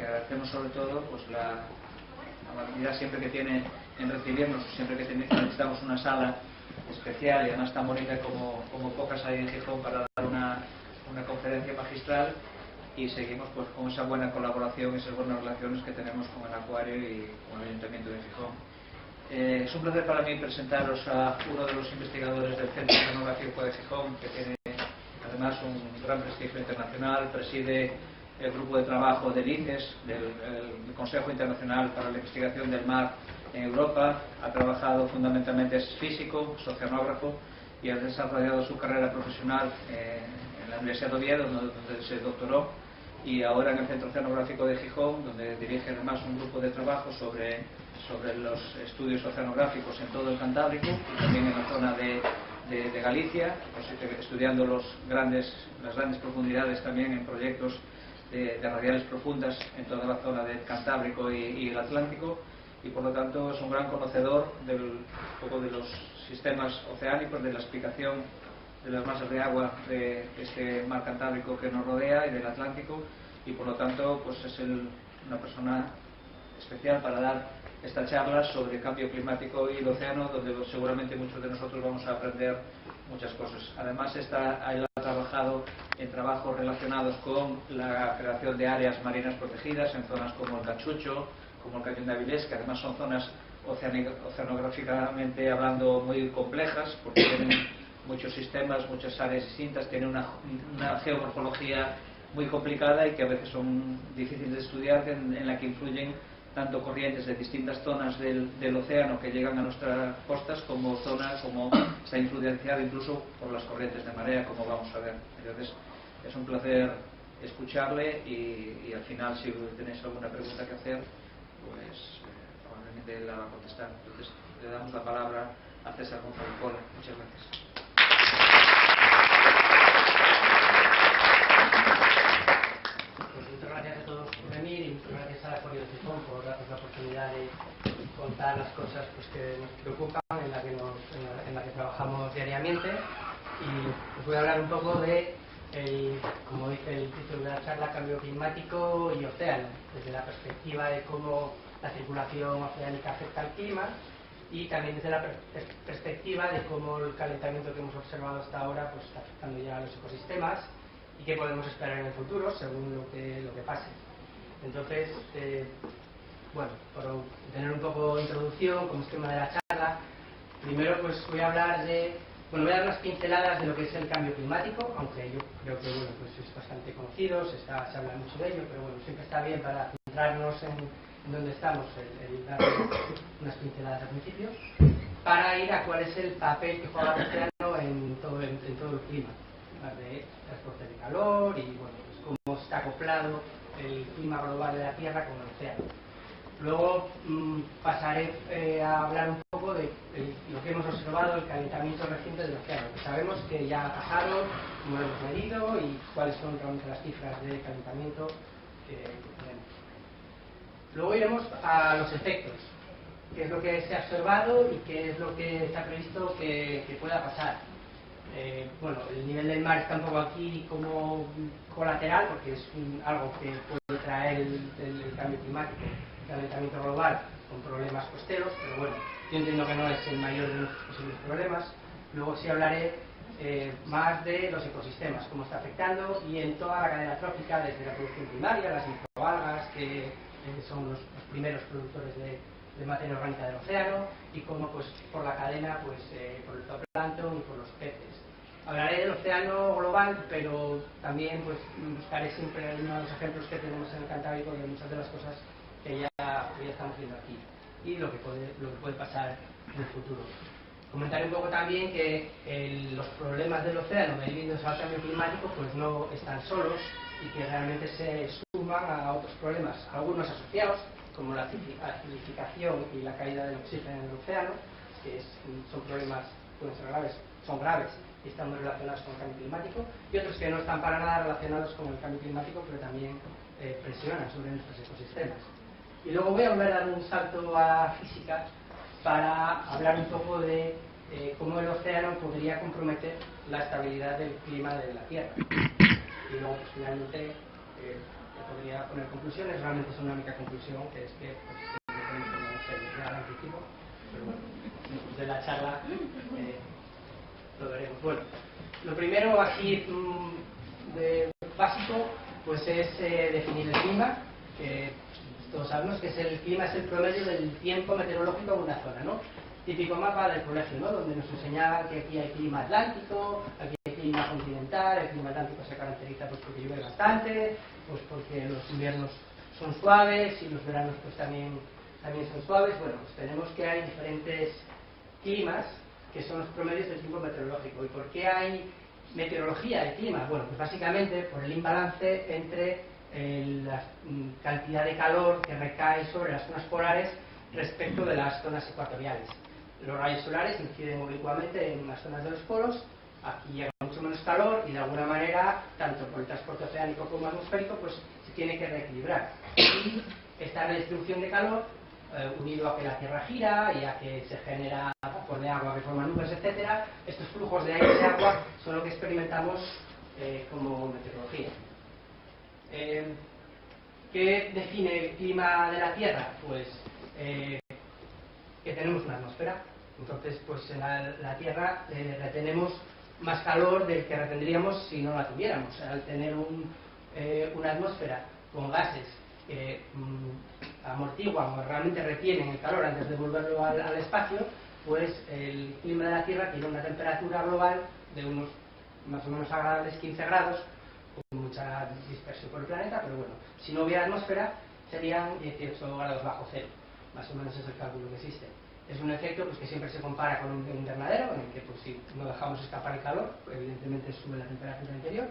que agradecemos sobre todo pues la amabilidad siempre que tiene en recibirnos, siempre que necesitamos una sala especial y además tan bonita como pocas hay en Gijón para dar una conferencia magistral, y seguimos pues con esa buena colaboración, esas buenas relaciones que tenemos con el Acuario y con el Ayuntamiento de Gijón. Es un placer para mí presentaros a uno de los investigadores del Centro Oceanográfico de Gijón, que tiene además un gran prestigio internacional, preside el grupo de trabajo del ICES, del Consejo Internacional para la Investigación del Mar en Europa. Ha trabajado fundamentalmente, es físico, es oceanógrafo, y ha desarrollado su carrera profesional en la Universidad de Oviedo, donde se doctoró, y ahora en el Centro Oceanográfico de Gijón, donde dirige además un grupo de trabajo sobre los estudios oceanográficos en todo el Cantábrico y también en la zona de Galicia, pues, estudiando las grandes profundidades también en proyectos de radiales profundas en toda la zona del Cantábrico y el Atlántico, y por lo tanto es un gran conocedor un poco de los sistemas oceánicos, de la explicación de las masas de agua de este mar Cantábrico que nos rodea y del Atlántico, y por lo tanto pues es una persona especial para dar esta charla sobre cambio climático y el océano, donde seguramente muchos de nosotros vamos a aprender muchas cosas. Además él ha trabajado en trabajos relacionados con la creación de áreas marinas protegidas en zonas como el Cachucho, como el Cañón de Avilés, que además son zonas oceanográficamente hablando muy complejas, porque tienen muchos sistemas, muchas áreas distintas, tienen una geomorfología muy complicada y que a veces son difíciles de estudiar, en la que influyen tanto corrientes de distintas zonas del océano que llegan a nuestras costas, como está influenciado incluso por las corrientes de marea, como vamos a ver. Entonces es un placer escucharle, y al final, si tenéis alguna pregunta que hacer, pues probablemente él la va a contestar. Entonces le damos la palabra a César González Pola. Muchas gracias. Muchas gracias a todos por venir, y muchas gracias al Acuario de Gijón por darnos la oportunidad de contar las cosas pues, que nos preocupan, en la que trabajamos diariamente. Y os voy a hablar un poco de, como dice el título de la charla, cambio climático y océano, desde la perspectiva de cómo la circulación oceánica afecta al clima, y también desde la perspectiva de cómo el calentamiento que hemos observado hasta ahora pues, está afectando ya a los ecosistemas, y qué podemos esperar en el futuro según lo que pase. Entonces, bueno, para tener un poco de introducción como esquema de la charla, primero pues voy a hablar voy a dar unas pinceladas de lo que es el cambio climático, aunque yo creo que bueno, pues es bastante conocido, se habla mucho de ello, pero bueno, siempre está bien para centrarnos en dónde estamos, el dar unas pinceladas al principio, para ir a cuál es el papel que juega el océano en todo el clima, de transporte de calor y bueno, pues cómo está acoplado el clima global de la Tierra con el océano. Luego pasaré a hablar un poco de lo que hemos observado, el calentamiento reciente del océano. Sabemos que ya ha pasado, como lo hemos medido, y cuáles son realmente las cifras de calentamiento que tenemos. Luego iremos a los efectos, qué es lo que se ha observado y qué es lo que está previsto que pueda pasar. Bueno, el nivel del mar está un poco aquí como colateral, porque es algo que puede traer el cambio climático, el calentamiento global, con problemas costeros, pero bueno, yo entiendo que no es el mayor de los posibles problemas. Luego sí hablaré más de los ecosistemas, cómo está afectando, y en toda la cadena trófica, desde la producción primaria, las microalgas, que son los primeros productores de materia orgánica del océano, y cómo pues por la cadena, pues por el zooplancton y por los peces. Hablaré del océano global, pero también pues buscaré siempre uno de los ejemplos que tenemos en el Cantábrico de muchas de las cosas que ya estamos viendo aquí, y lo que puede pasar en el futuro. Comentaré un poco también que los problemas del océano debidos al cambio climático pues no están solos, y que realmente se suman a otros problemas, algunos asociados, como la acidificación y la caída del oxígeno en el océano, que son problemas, pueden ser graves, son graves y están muy relacionados con el cambio climático, y otros que no están para nada relacionados con el cambio climático, pero también presionan sobre nuestros ecosistemas. Y luego voy a volver a dar un salto a la física para hablar un poco de cómo el océano podría comprometer la estabilidad del clima de la Tierra. Y luego, pues, finalmente, podría poner conclusiones, realmente es una única conclusión, que es que pues, no sé, garantitivo, pero bueno, después de la charla lo veremos. Bueno, lo primero así de básico pues es definir el clima, que todos sabemos que el clima es el promedio del tiempo meteorológico en una zona, ¿no? Típico mapa del colegio, ¿no? Donde nos enseñaban que aquí hay clima atlántico, aquí hay clima continental. El clima atlántico se caracteriza pues porque llueve bastante, pues porque los inviernos son suaves y los veranos pues también son suaves. Bueno, pues tenemos que hay diferentes climas que son los promedios del tiempo meteorológico. ¿Y por qué hay meteorología de clima? Bueno, pues básicamente por el imbalance entre la cantidad de calor que recae sobre las zonas polares respecto de las zonas ecuatoriales. Los rayos solares inciden oblicuamente en las zonas de los polos, aquí llega mucho menos calor y de alguna manera, tanto por el transporte oceánico como atmosférico, pues se tiene que reequilibrar. Y esta redistribución de calor, unido a que la Tierra gira y a que se genera vapor de agua que forma nubes, etcétera, estos flujos de aire y de agua son lo que experimentamos como meteorología. ¿Qué define el clima de la Tierra? Pues que tenemos una atmósfera. Entonces, pues en la Tierra retenemos más calor del que retendríamos si no la tuviéramos. Al tener una atmósfera con gases que amortiguan o realmente retienen el calor antes de devolverlo al espacio, pues el clima de la Tierra tiene una temperatura global de unos más o menos agradables 15 grados, con mucha dispersión por el planeta, pero bueno, si no hubiera atmósfera serían 18 grados bajo cero, más o menos es el cálculo que existe. Es un efecto pues, que siempre se compara con un invernadero, en el que pues, si no dejamos escapar el calor, pues, evidentemente sube la temperatura interior,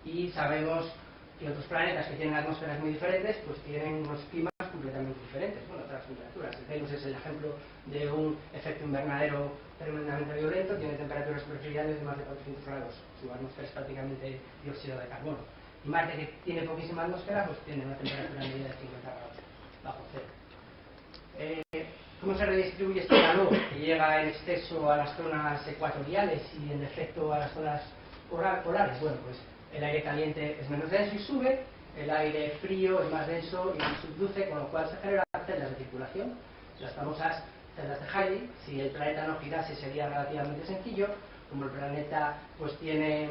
y sabemos que otros planetas que tienen atmósferas muy diferentes, pues tienen unos climas completamente diferentes, bueno, otras temperaturas. Venus es el ejemplo de un efecto invernadero tremendamente violento, tiene temperaturas superficiales de más de 400 grados, su atmósfera es prácticamente dióxido de carbono. Y Marte, que tiene poquísima atmósfera, pues tiene una temperatura media de 50 grados bajo cero. ¿Cómo se redistribuye este calor que llega en exceso a las zonas ecuatoriales y en defecto a las zonas polares? Bueno, pues el aire caliente es menos denso y sube, el aire frío es más denso y subduce, con lo cual se generan celdas de circulación, las famosas celdas de Halley. Si el planeta no girase sería relativamente sencillo, como el planeta pues tiene,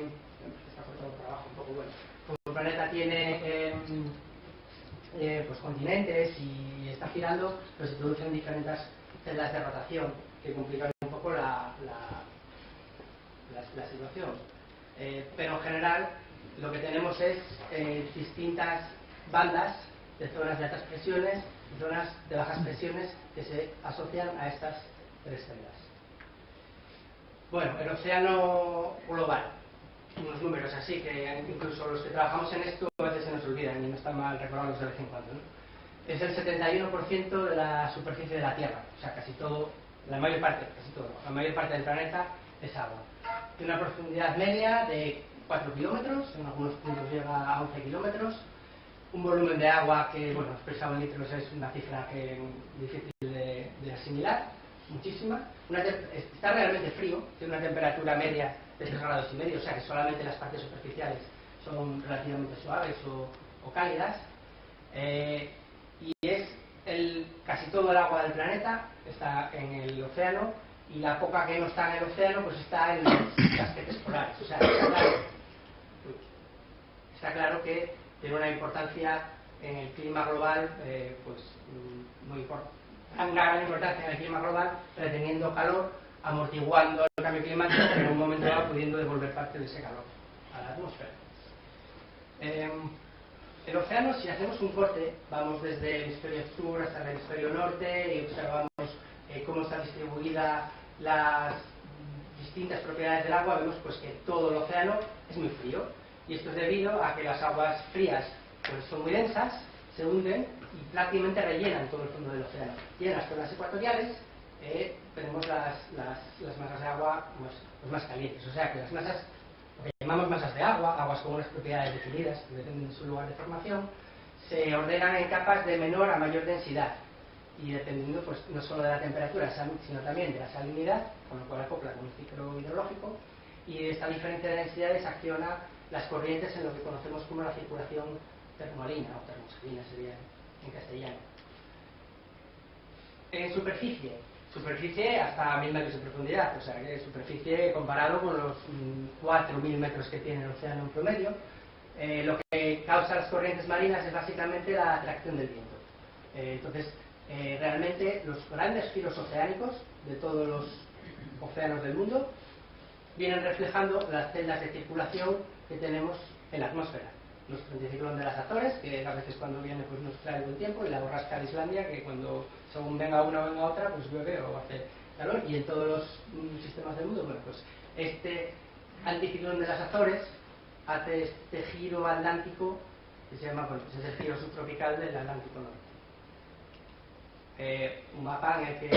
está cortado por abajo un poco, bueno, como el planeta tiene pues continentes y está girando, pues se producen diferentes celdas de rotación que complican un poco la situación. Pero en general lo que tenemos es distintas bandas de zonas de altas presiones y zonas de bajas presiones que se asocian a estas tres celdas. Bueno, el océano global, unos números así que incluso los que trabajamos en esto a veces se nos olvidan y no está mal recordarlos de vez en cuando, ¿no? Es el 71% de la superficie de la Tierra, o sea, casi todo, la mayor parte del planeta es agua. Tiene una profundidad media de 4 kilómetros, en algunos puntos llega a 11 kilómetros, un volumen de agua que, bueno, expresado en litros es una cifra que es difícil de asimilar, muchísima. Está realmente frío, tiene una temperatura media de 3 grados y medio, o sea que solamente las partes superficiales son relativamente suaves o cálidas. Y es casi todo el agua del planeta está en el océano, y la poca que no está en el océano pues está en los casquetes polares. O sea, está claro que tiene una importancia en el clima global, pues muy importante. Una gran importancia en el clima global, reteniendo calor, amortiguando el cambio climático, pero en un momento dado pudiendo devolver parte de ese calor a la atmósfera. El océano, si hacemos un corte, vamos desde el hemisferio sur hasta el hemisferio norte y observamos cómo está distribuida las distintas propiedades del agua, vemos pues que todo el océano es muy frío, y esto es debido a que las aguas frías pues son muy densas, se hunden y prácticamente rellenan todo el fondo del océano. Y en las zonas ecuatoriales tenemos las masas de agua más calientes, o sea que las masas, lo que llamamos masas de agua, aguas con unas propiedades definidas que dependen de su lugar de formación, se ordenan en capas de menor a mayor densidad, y dependiendo pues no solo de la temperatura, sino también de la salinidad, con lo cual acopla con un ciclo hidrológico, y esta diferencia de densidades acciona las corrientes en lo que conocemos como la circulación termomarina o termosalina sería en castellano. En superficie hasta 1000 metros de profundidad, o sea que superficie comparado con los 4000 metros que tiene el océano en promedio. Lo que causa las corrientes marinas es básicamente la atracción del viento. Entonces, realmente los grandes giros oceánicos de todos los océanos del mundo vienen reflejando las celdas de circulación que tenemos en la atmósfera. Nuestro anticiclón de las Azores, que a veces cuando viene pues nos trae buen tiempo, y la borrasca de Islandia, que cuando según venga una o venga otra, pues llueve o hace calor, y en todos los sistemas del mundo, bueno, pues este anticiclón de las Azores hace este giro atlántico que se llama, bueno, pues es el giro subtropical del Atlántico Norte. Un mapa en el que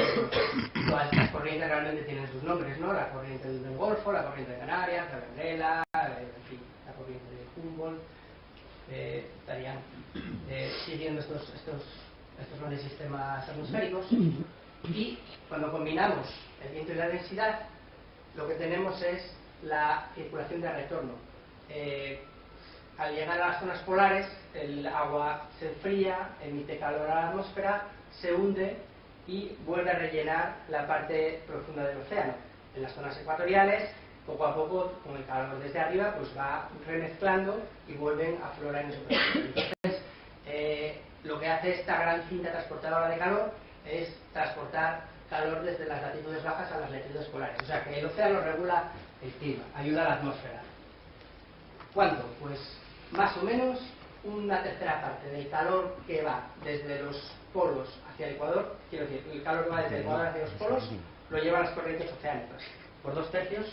todas estas corrientes realmente tienen sus nombres, ¿no? La corriente del Golfo, la corriente de Canarias, la Vendela, en fin, la corriente de Humboldt. Estarían siguiendo estos grandes sistemas atmosféricos, y cuando combinamos el viento y la densidad, lo que tenemos es la circulación de retorno. Al llegar a las zonas polares, el agua se enfría, emite calor a la atmósfera, se hunde y vuelve a rellenar la parte profunda del océano. En las zonas ecuatoriales, poco a poco, con el calor desde arriba, pues va remezclando y vuelven a aflorar en superficie. Entonces, lo que hace esta gran cinta transportadora de calor es transportar calor desde las latitudes bajas a las latitudes polares. O sea que el océano regula el clima, ayuda a la atmósfera. ¿Cuánto? Pues más o menos una tercera parte del calor que va desde los polos hacia el Ecuador, quiero decir, el calor que va desde el Ecuador hacia los polos, lo llevan las corrientes oceánicas, por 2/3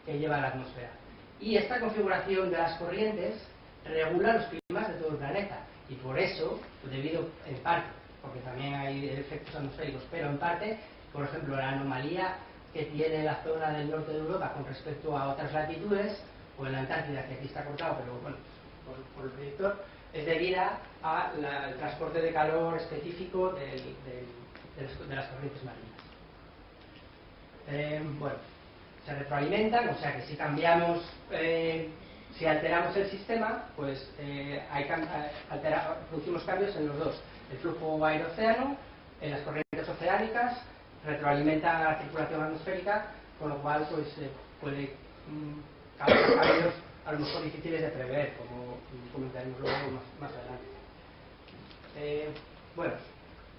que lleva la atmósfera. Y esta configuración de las corrientes regula los climas de todo el planeta, y por eso, debido en parte, porque también hay efectos atmosféricos, pero en parte, por ejemplo, la anomalía que tiene la zona del norte de Europa con respecto a otras latitudes, o en la Antártida, que aquí está cortado, pero bueno, por el proyector, es debida al transporte de calor específico de las corrientes marinas. Bueno, se retroalimentan, o sea que si cambiamos, si alteramos el sistema, pues producimos cambios en los dos: el flujo aire-océano, en las corrientes oceánicas, retroalimentan la circulación atmosférica, con lo cual pues puede causar cambios a lo mejor difíciles de prever, como comentaremos luego más adelante. Bueno,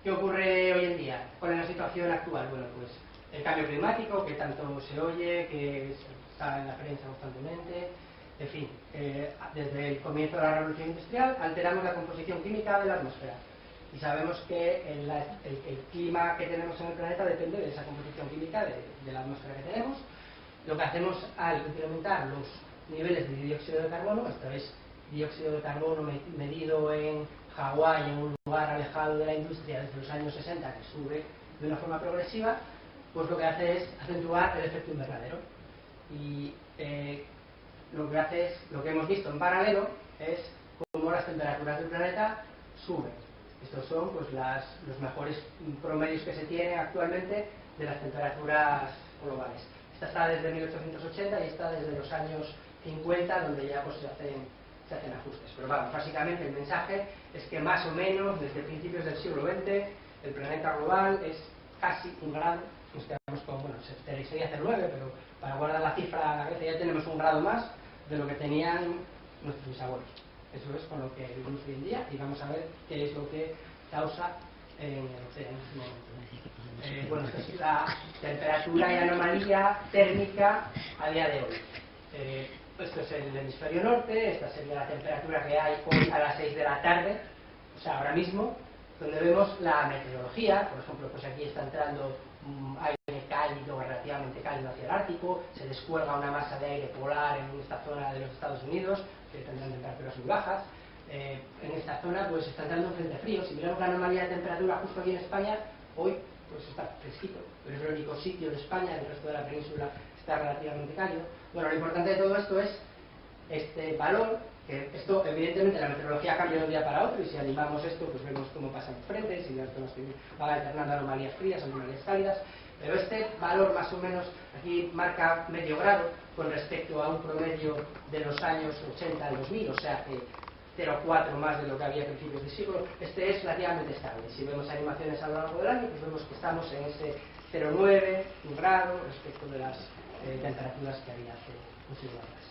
¿qué ocurre hoy en día? ¿Cuál es la situación actual? Bueno, pues el cambio climático, que tanto se oye, que está en la prensa constantemente, en fin, desde el comienzo de la revolución industrial alteramos la composición química de la atmósfera, y sabemos que el clima que tenemos en el planeta depende de esa composición química de la atmósfera que tenemos. Lo que hacemos al incrementar los niveles de dióxido de carbono, esta vez dióxido de carbono medido en Hawái, en un lugar alejado de la industria desde los años 60, que sube de una forma progresiva, pues lo que hace es acentuar el efecto invernadero. Y lo que hemos visto en paralelo es cómo las temperaturas del planeta suben. Estos son pues los mejores promedios que se tienen actualmente de las temperaturas globales. Esta está desde 1880 y está desde los años 50, donde ya pues se hacen ajustes. Pero vamos, básicamente el mensaje es que más o menos desde principios del siglo XX el planeta global es casi 1 grado. Nos quedamos con, bueno, sería hacer 9, pero para guardar la cifra a la cabeza ya tenemos 1 grado más de lo que tenían nuestros bisabuelos. Eso es con lo que vivimos hoy en día, y vamos a ver qué es lo que causa en el océano. Bueno, esta es la temperatura y anomalía térmica a día de hoy. Esto es el hemisferio norte, esta sería la temperatura que hay hoy a las 6 de la tarde, o sea, ahora mismo, donde vemos la meteorología. Por ejemplo, pues aquí está entrando aire cálido, relativamente cálido hacia el Ártico, se descuelga una masa de aire polar en esta zona de los Estados Unidos, que tendrán temperaturas muy bajas. En esta zona pues está entrando un frente frío. Si miramos la anomalía de temperatura justo aquí en España, hoy pues está fresquito, pero es el único sitio de España, el resto de la península está relativamente cálido. Bueno, lo importante de todo esto es este valor, que esto evidentemente la meteorología cambia de un día para otro, y si animamos esto pues vemos cómo pasan frentes y las zonas que van alternando anomalías frías, anomalías cálidas, pero este valor más o menos aquí marca medio grado con respecto a un promedio de los años 80 al 2000, o sea que 0,4 más de lo que había a principios de siglo. Este es relativamente estable. Si vemos animaciones a lo largo del año, pues vemos que estamos en ese 0,9, 1 grado respecto de las temperaturas que había hace un siglo atrás.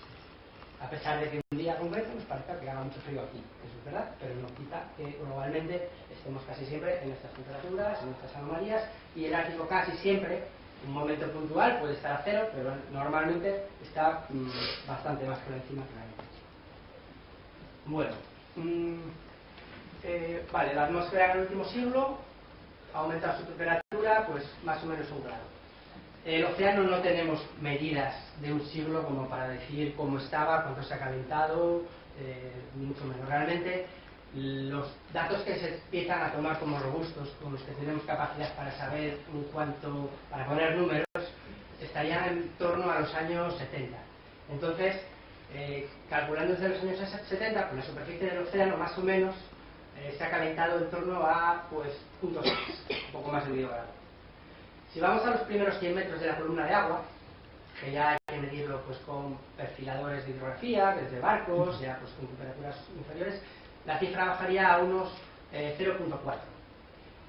A pesar de que un día concreto nos parezca que haga mucho frío aquí, eso es verdad, pero no quita que globalmente estemos casi siempre en estas temperaturas, en estas anomalías, y el Ártico casi siempre, un momento puntual puede estar a 0, pero normalmente está bastante más por encima que la Bueno, vale, la atmósfera en el último siglo ha aumentado su temperatura pues más o menos 1 grado. El océano no tenemos medidas de un siglo como para decir cómo estaba, cuánto se ha calentado, ni mucho menos. Realmente los datos que se empiezan a tomar como robustos, con los que tenemos capacidad para saber en cuanto, para poner números, estarían en torno a los años 70. Entonces, calculando desde los años 70, pues la superficie del océano más o menos se ha calentado en torno a pues 0,6, un poco más de medio grado. Si vamos a los primeros 100 metros de la columna de agua, que ya hay que medirlo pues con perfiladores de hidrografía, desde barcos, ya pues con temperaturas inferiores, la cifra bajaría a unos 0,4.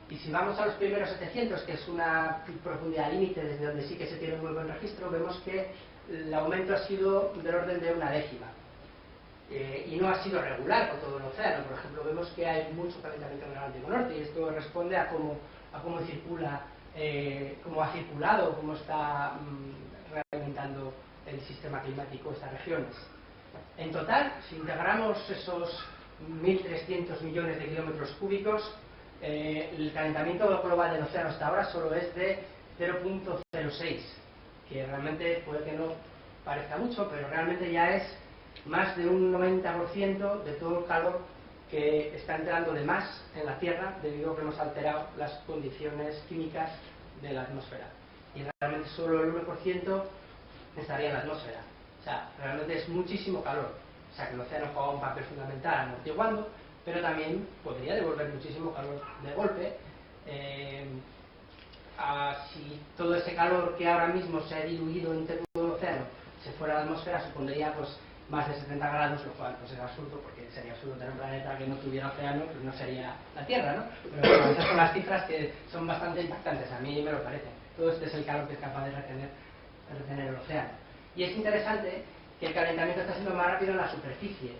Y si vamos a los primeros 700, que es una profundidad límite desde donde sí que se tiene un muy buen registro, vemos que el aumento ha sido del orden de 1/10. Y no ha sido regular por todo el océano. Por ejemplo, vemos que hay mucho calentamiento en el Atlántico Norte, y esto responde a cómo circula, cómo ha circulado, cómo está realimentando el sistema climático estas regiones. En total, si integramos esos 1.300 millones de kilómetros cúbicos, el calentamiento global del océano hasta ahora solo es de 0,06, que realmente puede que no parezca mucho, pero realmente ya es más de un 90% de todo el calor que está entrando de más en la Tierra debido a que hemos alterado las condiciones químicas de la atmósfera. Y realmente solo el 1% estaría en la atmósfera. O sea, realmente es muchísimo calor. O sea, que el océano juega un papel fundamental amortiguando, pero también podría devolver muchísimo calor de golpe. Si todo ese calor que ahora mismo se ha diluido en todo el océano se fuera a la atmósfera, supondría pues más de 70 grados, lo cual pues es absurdo, porque sería absurdo tener un planeta que no tuviera océano, pues no sería la Tierra, ¿no? Pero bueno, esas son las cifras que son bastante impactantes, a mí me lo parece. Todo este es el calor que es capaz de retener el océano. Y es interesante que el calentamiento está siendo más rápido en la superficie,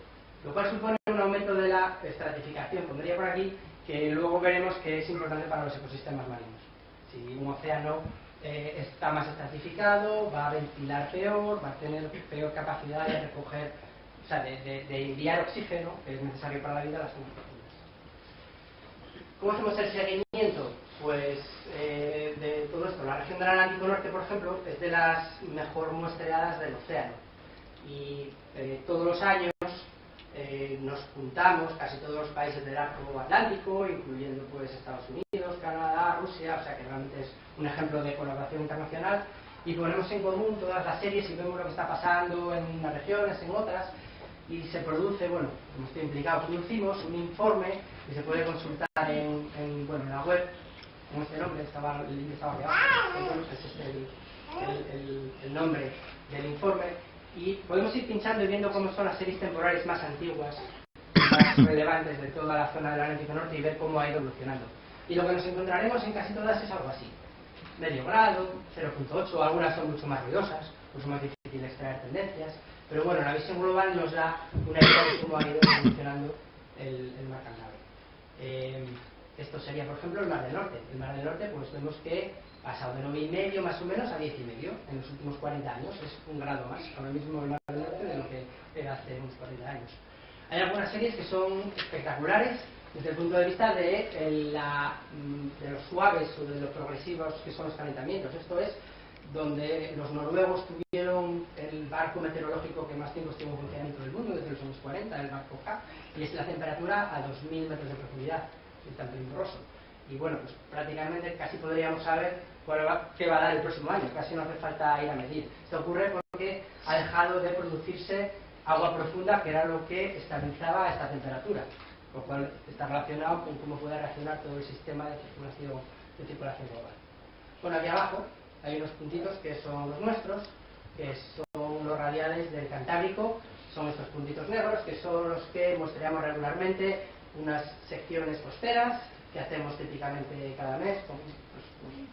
lo cual supone un aumento de la estratificación. Pondría por aquí que luego veremos que es importante para los ecosistemas marinos. Si un océano está más estratificado, va a ventilar peor, va a tener peor capacidad de recoger, o sea, de enviar oxígeno, que es necesario para la vida, a las zonas profundas. ¿Cómo hacemos el seguimiento? Pues de todo esto. La región del Atlántico Norte, por ejemplo, es de las mejor muestreadas del océano. Y todos los años nos juntamos, casi todos los países del arco atlántico, incluyendo pues Estados Unidos, Canadá, Rusia, o sea que realmente es un ejemplo de colaboración internacional, y ponemos en común todas las series y vemos lo que está pasando en unas regiones, en otras, y se produce, bueno, como estoy implicado, producimos un informe que se puede consultar en la web, con este nombre, el link estaba aquí abajo, este es el nombre del informe, y podemos ir pinchando y viendo cómo son las series temporales más antiguas, más relevantes de toda la zona del Atlántico Norte, y ver cómo ha ido evolucionando. Y lo que nos encontraremos en casi todas es algo así: medio grado, 0,8, algunas son mucho más ruidosas, mucho más difícil extraer tendencias, pero bueno, la visión global nos da una idea de cómo ha ido evolucionando el mar Cantábrico. Esto sería, por ejemplo, el Mar del Norte. El Mar del Norte, pues vemos que ha pasado de 9,5 más o menos a 10,5 en los últimos 40 años. Es un grado más ahora mismo el Mar del Norte de lo que era hace unos 40 años. Hay algunas series que son espectaculares desde el punto de vista de los suaves o de los progresivos que son los calentamientos. Esto es donde los noruegos tuvieron el barco meteorológico que más tiempo estuvo en funcionamiento del mundo, desde los años 40, el barco K, y es la temperatura a 2.000 metros de profundidad, es tan peligroso. Y bueno, pues prácticamente casi podríamos saber qué va a dar el próximo año, casi no hace falta ir a medir. Esto ocurre porque ha dejado de producirse agua profunda, que era lo que estabilizaba esta temperatura, lo cual está relacionado con cómo puede reaccionar todo el sistema de circulación global. Bueno, aquí abajo hay unos puntitos que son los nuestros, que son los radiales del Cantábrico. son estos puntitos negros, que son los que mostramos regularmente, unas secciones costeras que hacemos típicamente cada mes con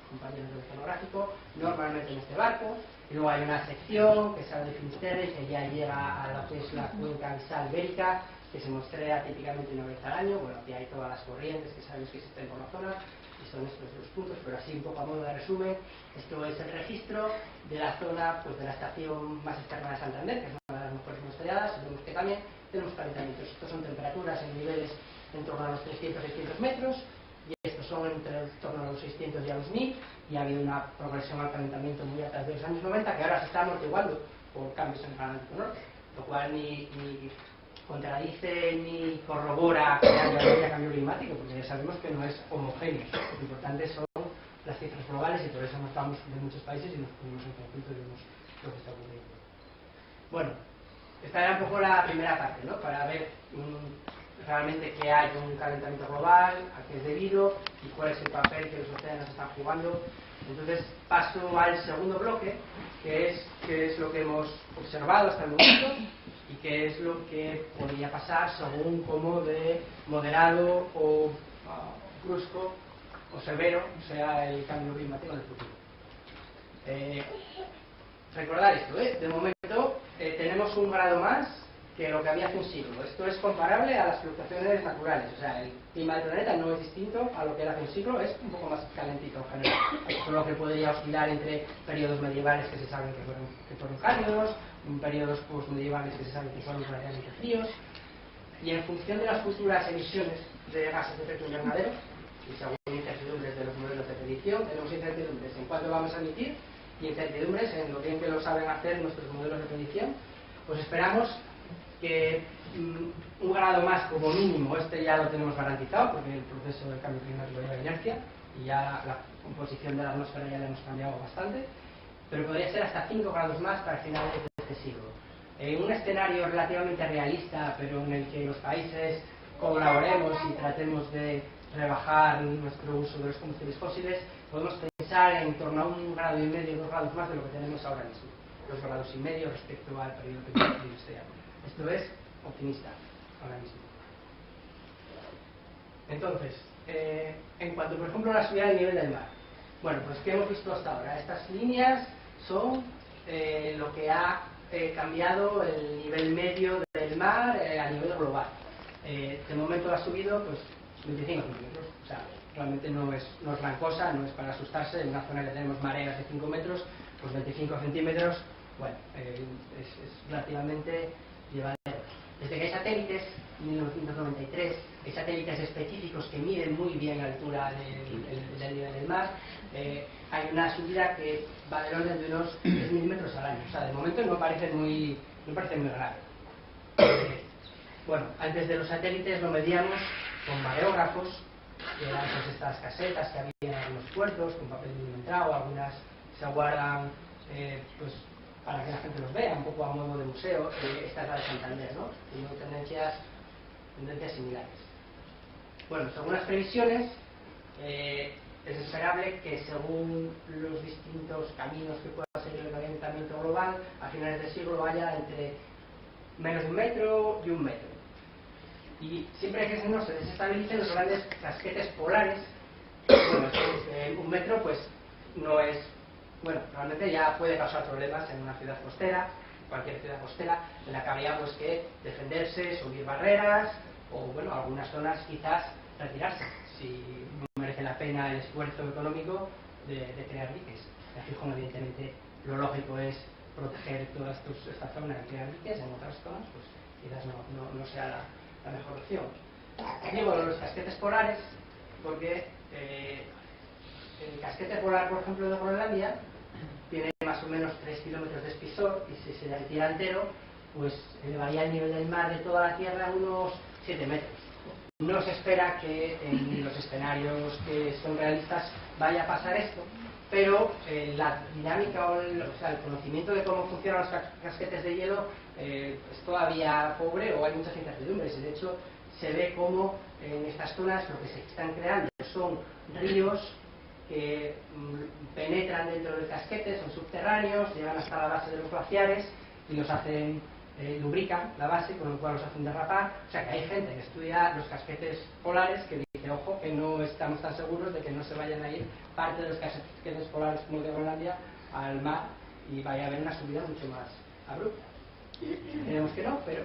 compañeros del oceanográfico, normalmente en este barco, y luego hay una sección que es la de Finisterre, que ya llega a lo que es la cuenca abisal ibérica, que se muestrea típicamente una vez al año. Bueno, aquí hay todas las corrientes que sabemos que existen por la zona, y son estos dos puntos, pero así un poco a modo de resumen, esto es el registro de la zona, pues de la estación más externa de Santander, que es una de las mejores muestreadas. Vemos que también tenemos calentamientos. Estos son temperaturas en niveles en torno a los 300-600 metros, y estos son en torno a los 600 y a los 1000, y ha habido una progresión al calentamiento muy alta desde los años 90, que ahora se está amortiguando por cambios en el Atlántico Norte, lo cual ni contradice ni corrobora que haya cambio climático, porque ya sabemos que no es homogéneo. Lo importante son las cifras globales, y por eso nos vamos de muchos países y nos ponemos en conjunto y vemos lo que está ocurriendo. Bueno, esta era un poco la primera parte, ¿no? Para ver realmente que hay un calentamiento global, a qué es debido y cuál es el papel que los océanos están jugando. Entonces paso al segundo bloque, que es lo que hemos observado hasta el momento y qué es lo que podría pasar según cómo de moderado o brusco o severo sea el cambio climático en el futuro. Recordar esto, de momento tenemos un grado más que lo que había hace un siglo. Esto es comparable a las fluctuaciones naturales, o sea, el clima del planeta no es distinto a lo que era hace un siglo, es un poco más calentito en general, con lo que podría oscilar entre periodos medievales que se saben que fueron cálidos, periodos postmedievales que se saben que fueron relativamente fríos, y en función de las futuras emisiones de gases de efecto invernadero, y según incertidumbres de los modelos de predicción, tenemos incertidumbres en cuánto vamos a emitir y incertidumbres en lo bien que lo saben hacer nuestros modelos de predicción, pues esperamos que un grado más como mínimo, ya lo tenemos garantizado, porque el proceso del cambio climático lleva inercia y ya la composición de la atmósfera ya la hemos cambiado bastante, pero podría ser hasta 5 grados más para finales de este siglo. En un escenario relativamente realista, pero en el que los países colaboremos y tratemos de rebajar nuestro uso de los combustibles fósiles, podemos pensar en torno a 1,5 grados, 2 grados más de lo que tenemos ahora mismo, 2,5 grados respecto al periodo preindustrial. Esto es optimista ahora mismo. Entonces, en cuanto por ejemplo a la subida del nivel del mar, bueno, pues ¿qué hemos visto hasta ahora? Estas líneas son lo que ha cambiado el nivel medio del mar a nivel global. De momento ha subido pues 25 centímetros, o sea, realmente no es gran cosa, no es para asustarse. En una zona que tenemos mareas de 5 metros, pues 25 centímetros, bueno, es relativamente llevadero. Desde que hay satélites, en 1993, hay satélites específicos que miden muy bien la altura del nivel del mar, hay una subida que va del orden de unos 3 milímetros al año. O sea, de momento no parece muy grave. Bueno, antes de los satélites lo medíamos con mareógrafos, que eran pues estas casetas que había en algunos puertos, con papel milimetrado, algunas se guardan pues para que la gente los vea, un poco a modo de museo. Esta es la de Santander, ¿no? Tiene tendencias similares. Bueno, según las previsiones, es esperable que según los distintos caminos que pueda seguir el calentamiento global, a finales del siglo vaya entre menos de 1 metro y 1 metro. Y siempre que no se desestabilicen los grandes casquetes polares, bueno, 1 metro pues no es, bueno, realmente ya puede causar problemas en una ciudad costera, cualquier ciudad costera, en la que habría pues que defenderse, subir barreras, o bueno, algunas zonas quizás retirarse, si no merece la pena el esfuerzo económico de crear diques. En Gijón, evidentemente, lo lógico es proteger toda esta zona y crear diques. En otras zonas, pues quizás no sea la mejor opción. Digo los casquetes polares porque el casquete polar, por ejemplo, de Groenlandia tiene más o menos 3 kilómetros de espesor, y si se le retira entero, pues elevaría el nivel del mar de toda la Tierra a unos 7 metros. No se espera que en los escenarios que son realistas vaya a pasar esto, pero la dinámica o el conocimiento de cómo funcionan los casquetes de hielo es todavía pobre, o hay muchas incertidumbres. De hecho, se ve como en estas zonas lo que se están creando son ríos que penetran dentro del casquete, son subterráneos, llegan hasta la base de los glaciares y los hacen lubrican la base, con lo cual los hacen derrapar. O sea que hay gente que estudia los casquetes polares que dice, ojo, que no estamos tan seguros de que no se vayan a ir parte de los casquetes polares como el de Groenlandia al mar y vaya a haber una subida mucho más abrupta. Creemos que no, pero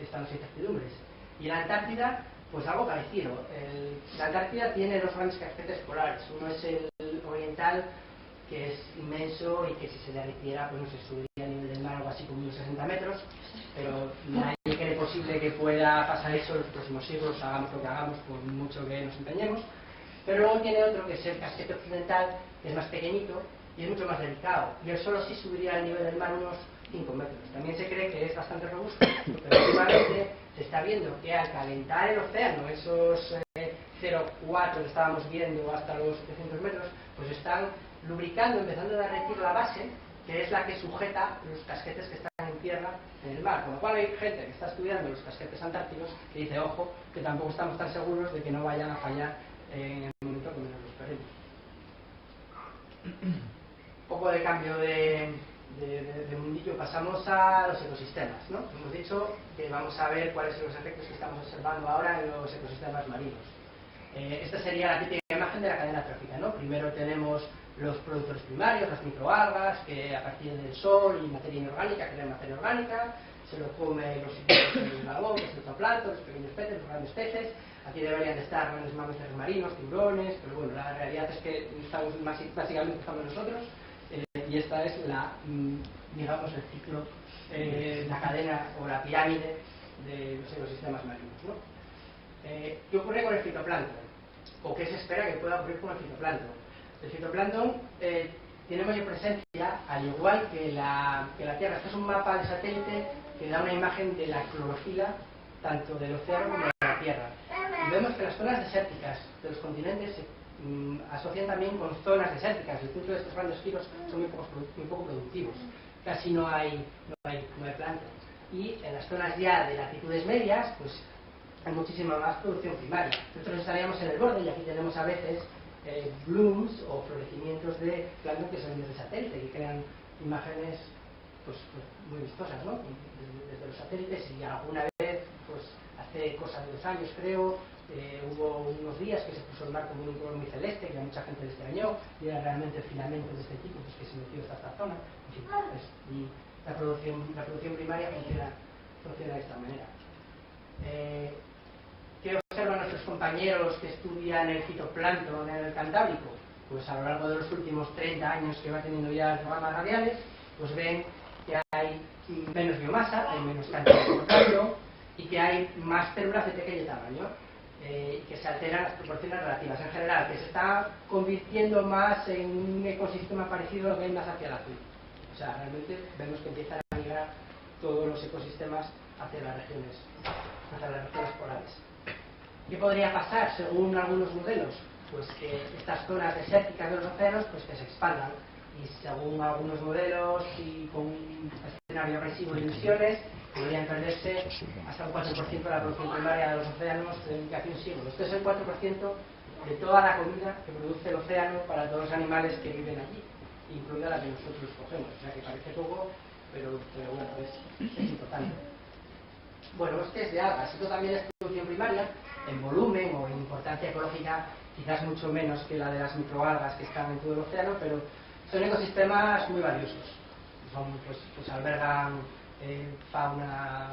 están las incertidumbres. Y en la Antártida, pues algo parecido. La Antártida tiene dos grandes casquetes polares. Uno es el oriental, que es inmenso y que si se derritiera pues no se subiría a nivel del mar algo así como unos 60 metros, pero nadie cree posible que pueda pasar eso en los próximos siglos, hagamos lo que hagamos, por mucho que nos empeñemos. Pero luego tiene otro, que es el casquete occidental, que es más pequeñito y es mucho más delicado, y él solo sí subiría al nivel del mar unos 5 metros. También se cree que es bastante robusto, pero últimamente se está viendo que al calentar el océano, esos 0,4 que estábamos viendo hasta los 700 metros, pues están lubricando, empezando a derretir la base, que es la que sujeta los casquetes que están en tierra en el mar. Con lo cual hay gente que está estudiando los casquetes antárticos que dice, ojo, que tampoco estamos tan seguros de que no vayan a fallar en el momento que menos lo esperemos. Un poco de cambio de mundillo, pasamos a los ecosistemas, ¿no? Hemos dicho que vamos a ver cuáles son los efectos que estamos observando ahora en los ecosistemas marinos. Esta sería la típica imagen de la cadena trófica, ¿no? Primero tenemos los productores primarios, las microalgas, que a partir del sol y materia inorgánica crean materia orgánica, se lo come los del dragón, el zooplancton, los pequeños peces, los grandes peces. Aquí deberían de estar grandes mamíferos marinos, tiburones, pero bueno, la realidad es que estamos básicamente estamos nosotros, y esta es la, digamos, el ciclo, la cadena o la pirámide de los ecosistemas marinos, ¿no? ¿Qué ocurre con el fitoplancton? ¿O qué se espera que pueda ocurrir con el fitoplancton? El fitoplancton tiene mayor presencia, al igual que la Tierra. Este es un mapa de satélite que da una imagen de la clorofila, tanto del océano como de la Tierra. Y vemos que las zonas desérticas de los continentes se asocian también con zonas desérticas. El punto de estos grandes giros son muy poco productivos. Casi no hay plancton. Y en las zonas ya de latitudes medias, pues hay muchísima más producción primaria. Nosotros estaríamos en el borde y aquí tenemos a veces blooms o florecimientos de plancton que son desde satélite, que crean imágenes pues muy vistosas, ¿no? Desde los satélites. Y alguna vez, pues hace cosa de 2 años creo, hubo unos días que se puso el mar como un color muy celeste, que a mucha gente le extrañó, y era realmente el filamento de este tipo pues, que se metió hasta esta zona. En fin, y la producción primaria funciona de esta manera. ¿Qué observan nuestros compañeros que estudian el fitoplancton en el Cantábrico? Pues a lo largo de los últimos 30 años que va teniendo ya el programa radiales, pues ven que hay menos biomasa, hay menos cantidad de fitoplancton y que hay más células de pequeño tamaño y que se alteran las proporciones relativas. En general, que se está convirtiendo más en un ecosistema parecido a lo que hay más hacia el azul. O sea, realmente vemos que empiezan a migrar todos los ecosistemas hacia las regiones polares. ¿Qué podría pasar según algunos modelos? Pues que estas zonas desérticas de los océanos pues que se expandan, y según algunos modelos y con un escenario agresivo de emisiones podrían perderse hasta un 4% de la producción primaria de los océanos de aquí a un siglo. Esto es el 4% de toda la comida que produce el océano para todos los animales que viven allí, incluida la que nosotros cogemos. O sea que parece poco, pero bueno, es importante. Bueno, bosques de algas, esto también es producción primaria, en volumen o en importancia ecológica, quizás mucho menos que la de las microalgas que están en todo el océano, pero son ecosistemas muy valiosos. Pues albergan fauna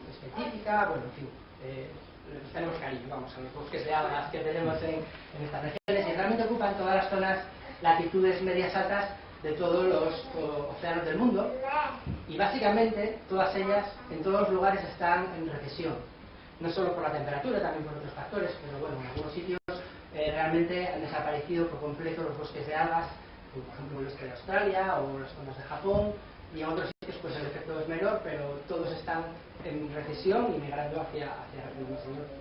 específica, bueno, en fin, tenemos cariño, vamos, a los bosques de algas que tenemos en estas regiones, y realmente ocupan todas las zonas, latitudes medias altas de todos los océanos del mundo, y básicamente todas ellas, en todos los lugares, están en recesión. No solo por la temperatura, también por otros factores, pero bueno, en algunos sitios realmente han desaparecido por completo los bosques de algas, como por ejemplo el oeste de Australia o las zonas de Japón, y en otros sitios pues el efecto es menor, pero todos están en recesión y migrando hacia regiones del norte.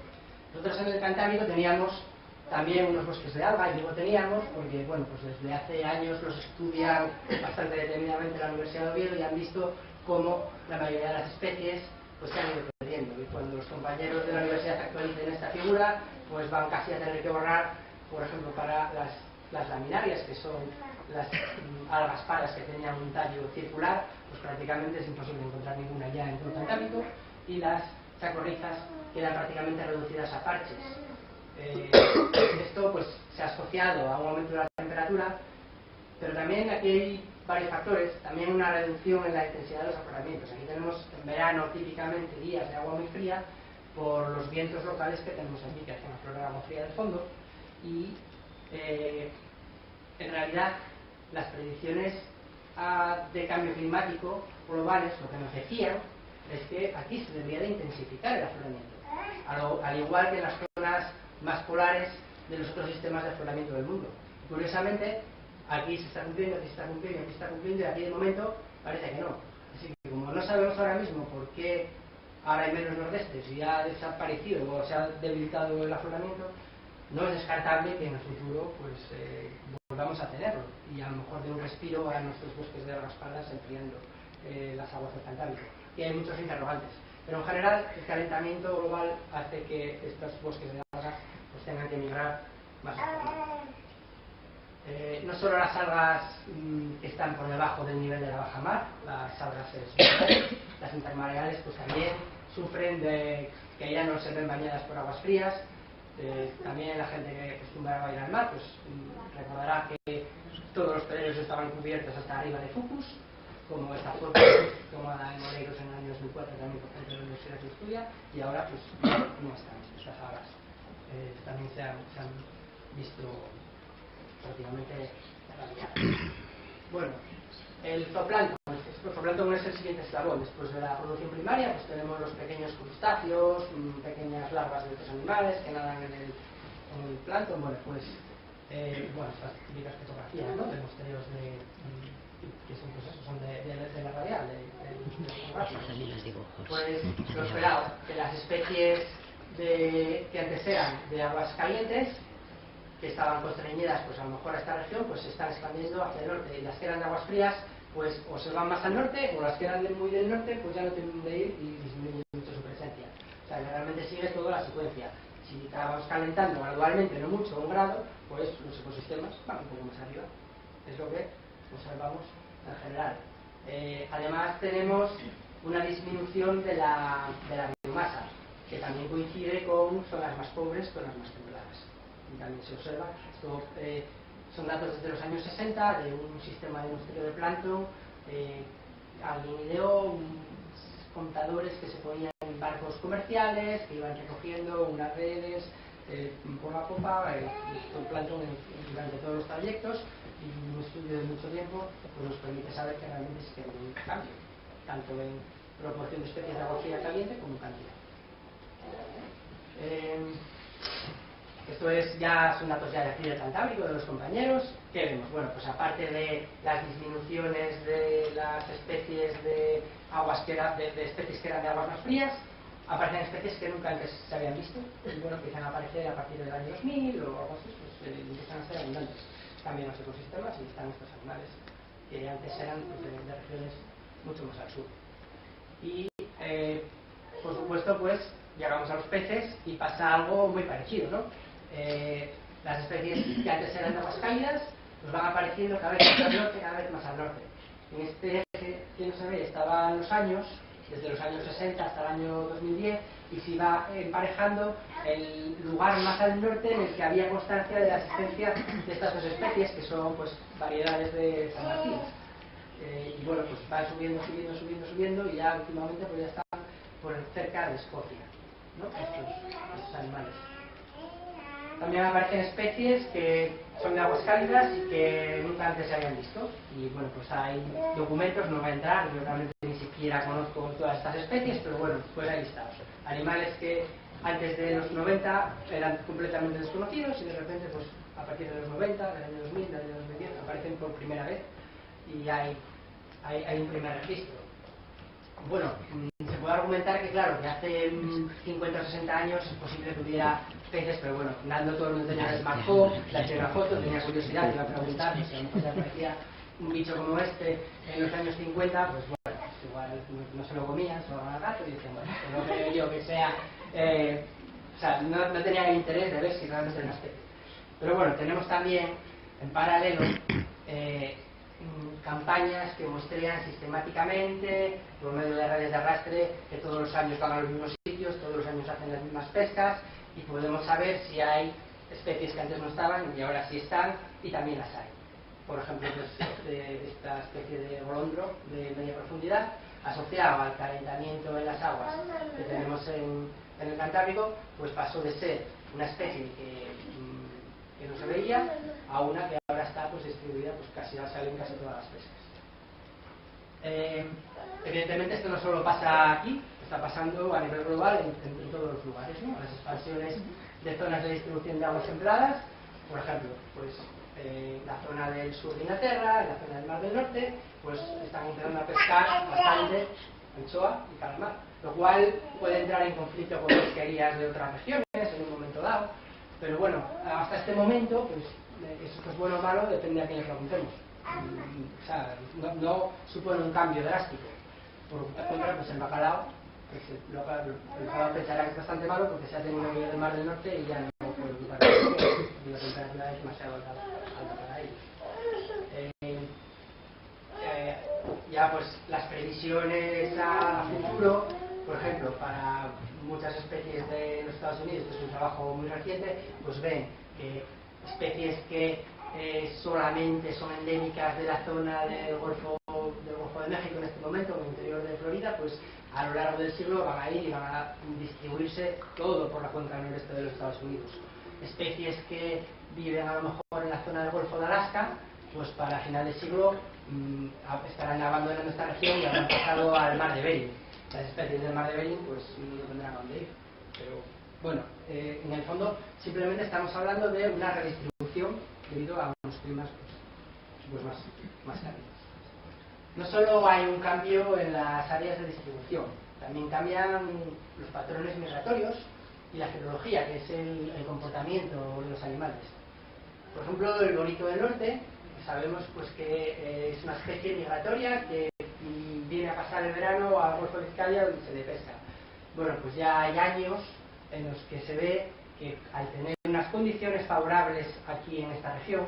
Nosotros en el Cantábrico teníamos también unos bosques de alga, y digo teníamos porque bueno, pues desde hace años los estudian bastante detenidamente en la Universidad de Oviedo y han visto cómo la mayoría de las especies pues se han ido perdiendo, y cuando los compañeros de la universidad actualicen esta figura pues van casi a tener que borrar, por ejemplo, para las las laminarias, que son las algas paras que tenían un tallo circular, pues prácticamente es imposible encontrar ninguna ya en el Cantábrico, y las chacorrizas quedan prácticamente reducidas a parches. Esto pues se ha asociado a un aumento de la temperatura, pero también aquí hay varios factores, también una reducción en la intensidad de los afloramientos. Aquí tenemos en verano típicamente días de agua muy fría por los vientos locales que tenemos aquí, que hacen aflorar agua fría del fondo, y en realidad las predicciones de cambio climático globales lo que nos decían es que aquí se debería de intensificar el afloramiento, al igual que en las zonas más polares de los otros sistemas de afloramiento del mundo. Curiosamente, aquí se está cumpliendo, aquí se está cumpliendo, aquí se está cumpliendo, y aquí de momento parece que no. Así que como no sabemos ahora mismo por qué ahora hay menos nordestes y ha desaparecido o se ha debilitado el afloramiento, no es descartable que en el futuro pues volvamos a tenerlo, y a lo mejor de un respiro a nuestros bosques de algas pardas enfriando las aguas del Cantábrico. Y hay muchos interrogantes, pero en general el calentamiento global hace que estos bosques de algas pues tengan que migrar más a fondo. No solo las algas que están por debajo del nivel de la baja mar, las algas submareales, las intermareales pues también sufren de que ya no se ven bañadas por aguas frías. También la gente que acostumbra a ir al mar pues recordará que todos los peleros estaban cubiertos hasta arriba de fucus, como esta foto tomada en Oleiros en el año 2004 también por gente de la Universidad de Estudia, y ahora pues no están estas algas. También se han visto prácticamente erradicadas. Bueno, el zooplancton. El zooplancton es el siguiente eslabón. Después de la producción primaria pues tenemos los pequeños crustáceos, pequeñas larvas de otros animales que nadan en el plancton. Bueno, pues estas típicas fotografías, ¿no?, de mosteros que son, pues eso, son de la radial, pues lo esperado, que las especies que antes eran de aguas calientes, que estaban constreñidas pues a lo mejor a esta región, pues se están expandiendo hacia el norte, y las que eran de aguas frías pues o se van más al norte, o las que eran muy del norte pues ya no tienen de ir y disminuye mucho su presencia. O sea, que realmente sigue toda la secuencia. Si estábamos calentando gradualmente, no mucho, 1 grado, pues los ecosistemas van un poco más arriba. Es lo que observamos en general. Además tenemos una disminución de la biomasa, que también coincide con zonas más pobres, zonas más templadas. Y también se observa, esto son datos desde los años 60 de un sistema de muestreo de plancton. Alguien ideó contadores que se ponían en barcos comerciales, que iban recogiendo unas redes por la popa, el plancton durante todos los trayectos, y un estudio de mucho tiempo pues nos permite saber que realmente existe un cambio, tanto en proporción de especies de agua fría caliente como en cantidad. Esto son datos ya de aquí del Cantábrico, de los compañeros. ¿Qué vemos? Bueno, pues aparte de las disminuciones de las especies de aguas de especies que eran de aguas más frías, aparecen especies que nunca antes se habían visto, y bueno, empiezan a aparecer a partir del año 2000 o algo así, pues empiezan a ser abundantes. Cambian los ecosistemas y están estos animales que antes eran pues, de regiones mucho más al sur. Y por supuesto pues llegamos a los peces y pasa algo muy parecido, ¿no? Las especies que antes eran de aguas cálidas pues van apareciendo cada vez más al norte, cada vez más al norte. En este eje que no se ve estaban los años, desde los años 60 hasta el año 2010, y se iba emparejando el lugar más al norte en el que había constancia de la existencia de estas dos especies, que son pues variedades de San Martín. Y bueno, pues van subiendo, y ya últimamente pues ya están por cerca de Escocia, ¿no?, estos animales. También aparecen especies que son de aguas cálidas y que nunca antes se habían visto. Y bueno, pues hay documentos, no voy a entrar, yo realmente ni siquiera conozco todas estas especies, pero bueno, pues ahí está. Animales que antes de los 90 eran completamente desconocidos y de repente, pues a partir de los 90, del año 2000, del año 2010, aparecen por primera vez y hay un primer registro. Bueno, se puede argumentar que claro, que hace 50 o 60 años es posible que hubiera peces, pero bueno, no todo el mundo tenía el smartphone, la hecho una foto, tenía curiosidad, iba a preguntar, si a lo mejor se aparecía un bicho como este en los años 50, pues bueno, pues igual no se lo comían, se lo daban al gato y decían, bueno, pues no creo yo que sea, o sea, no tenía el interés de ver si realmente era una especie. Pero bueno, tenemos también en paralelo campañas que muestrean sistemáticamente por medio de redes de arrastre que todos los años van a los mismos sitios, todos los años hacen las mismas pescas y podemos saber si hay especies que antes no estaban y ahora sí están, y también las hay. Por ejemplo, pues, esta especie de golondro de media profundidad asociado al calentamiento en las aguas que tenemos en el Cantábrico, pues pasó de ser una especie que no se veía a una que ahora está pues distribuida, pues casi sale en casi todas las pescas. Evidentemente esto no solo pasa aquí, está pasando a nivel global en todos los lugares, ¿no? Las expansiones de zonas de distribución de aguas templadas, por ejemplo, pues la zona del sur de Inglaterra, en la zona del Mar del Norte, pues están empezando a pescar bastante anchoa y calamar, lo cual puede entrar en conflicto con pesquerías de otras regiones en un momento dado, pero bueno, hasta este momento, pues eso es bueno o malo, depende a quién le preguntemos. O sea, no supone un cambio drástico. Por contra, pues el bacalao, pues el bacalao pensará que es bastante malo porque se ha tenido que ir del Mar del Norte y ya no puede ocupar y la temperatura es demasiado alta para ellos. Ya pues las previsiones a futuro, por ejemplo, para muchas especies de los Estados Unidos, que es un trabajo muy reciente, pues ven que especies que solamente son endémicas de la zona del Golfo de México en este momento, en el interior de Florida, pues a lo largo del siglo van a ir y van a distribuirse todo por la cuenca noreste de los Estados Unidos. Especies que viven a lo mejor en la zona del Golfo de Alaska, pues para final del siglo estarán abandonando esta región y habrán pasado al Mar de Bering. Las especies del Mar de Bering pues no tendrán a dónde ir. Pero bueno, en el fondo simplemente estamos hablando de una redistribución debido a unos climas pues más cálidos. No solo hay un cambio en las áreas de distribución, también cambian los patrones migratorios y la geología, que es el comportamiento de los animales. Por ejemplo, el bonito del norte, sabemos pues que es una especie migratoria que viene a pasar el verano al Golfo de Vizcaya donde se le pesca. Bueno, pues ya hay años en los que se ve que al tener unas condiciones favorables aquí en esta región,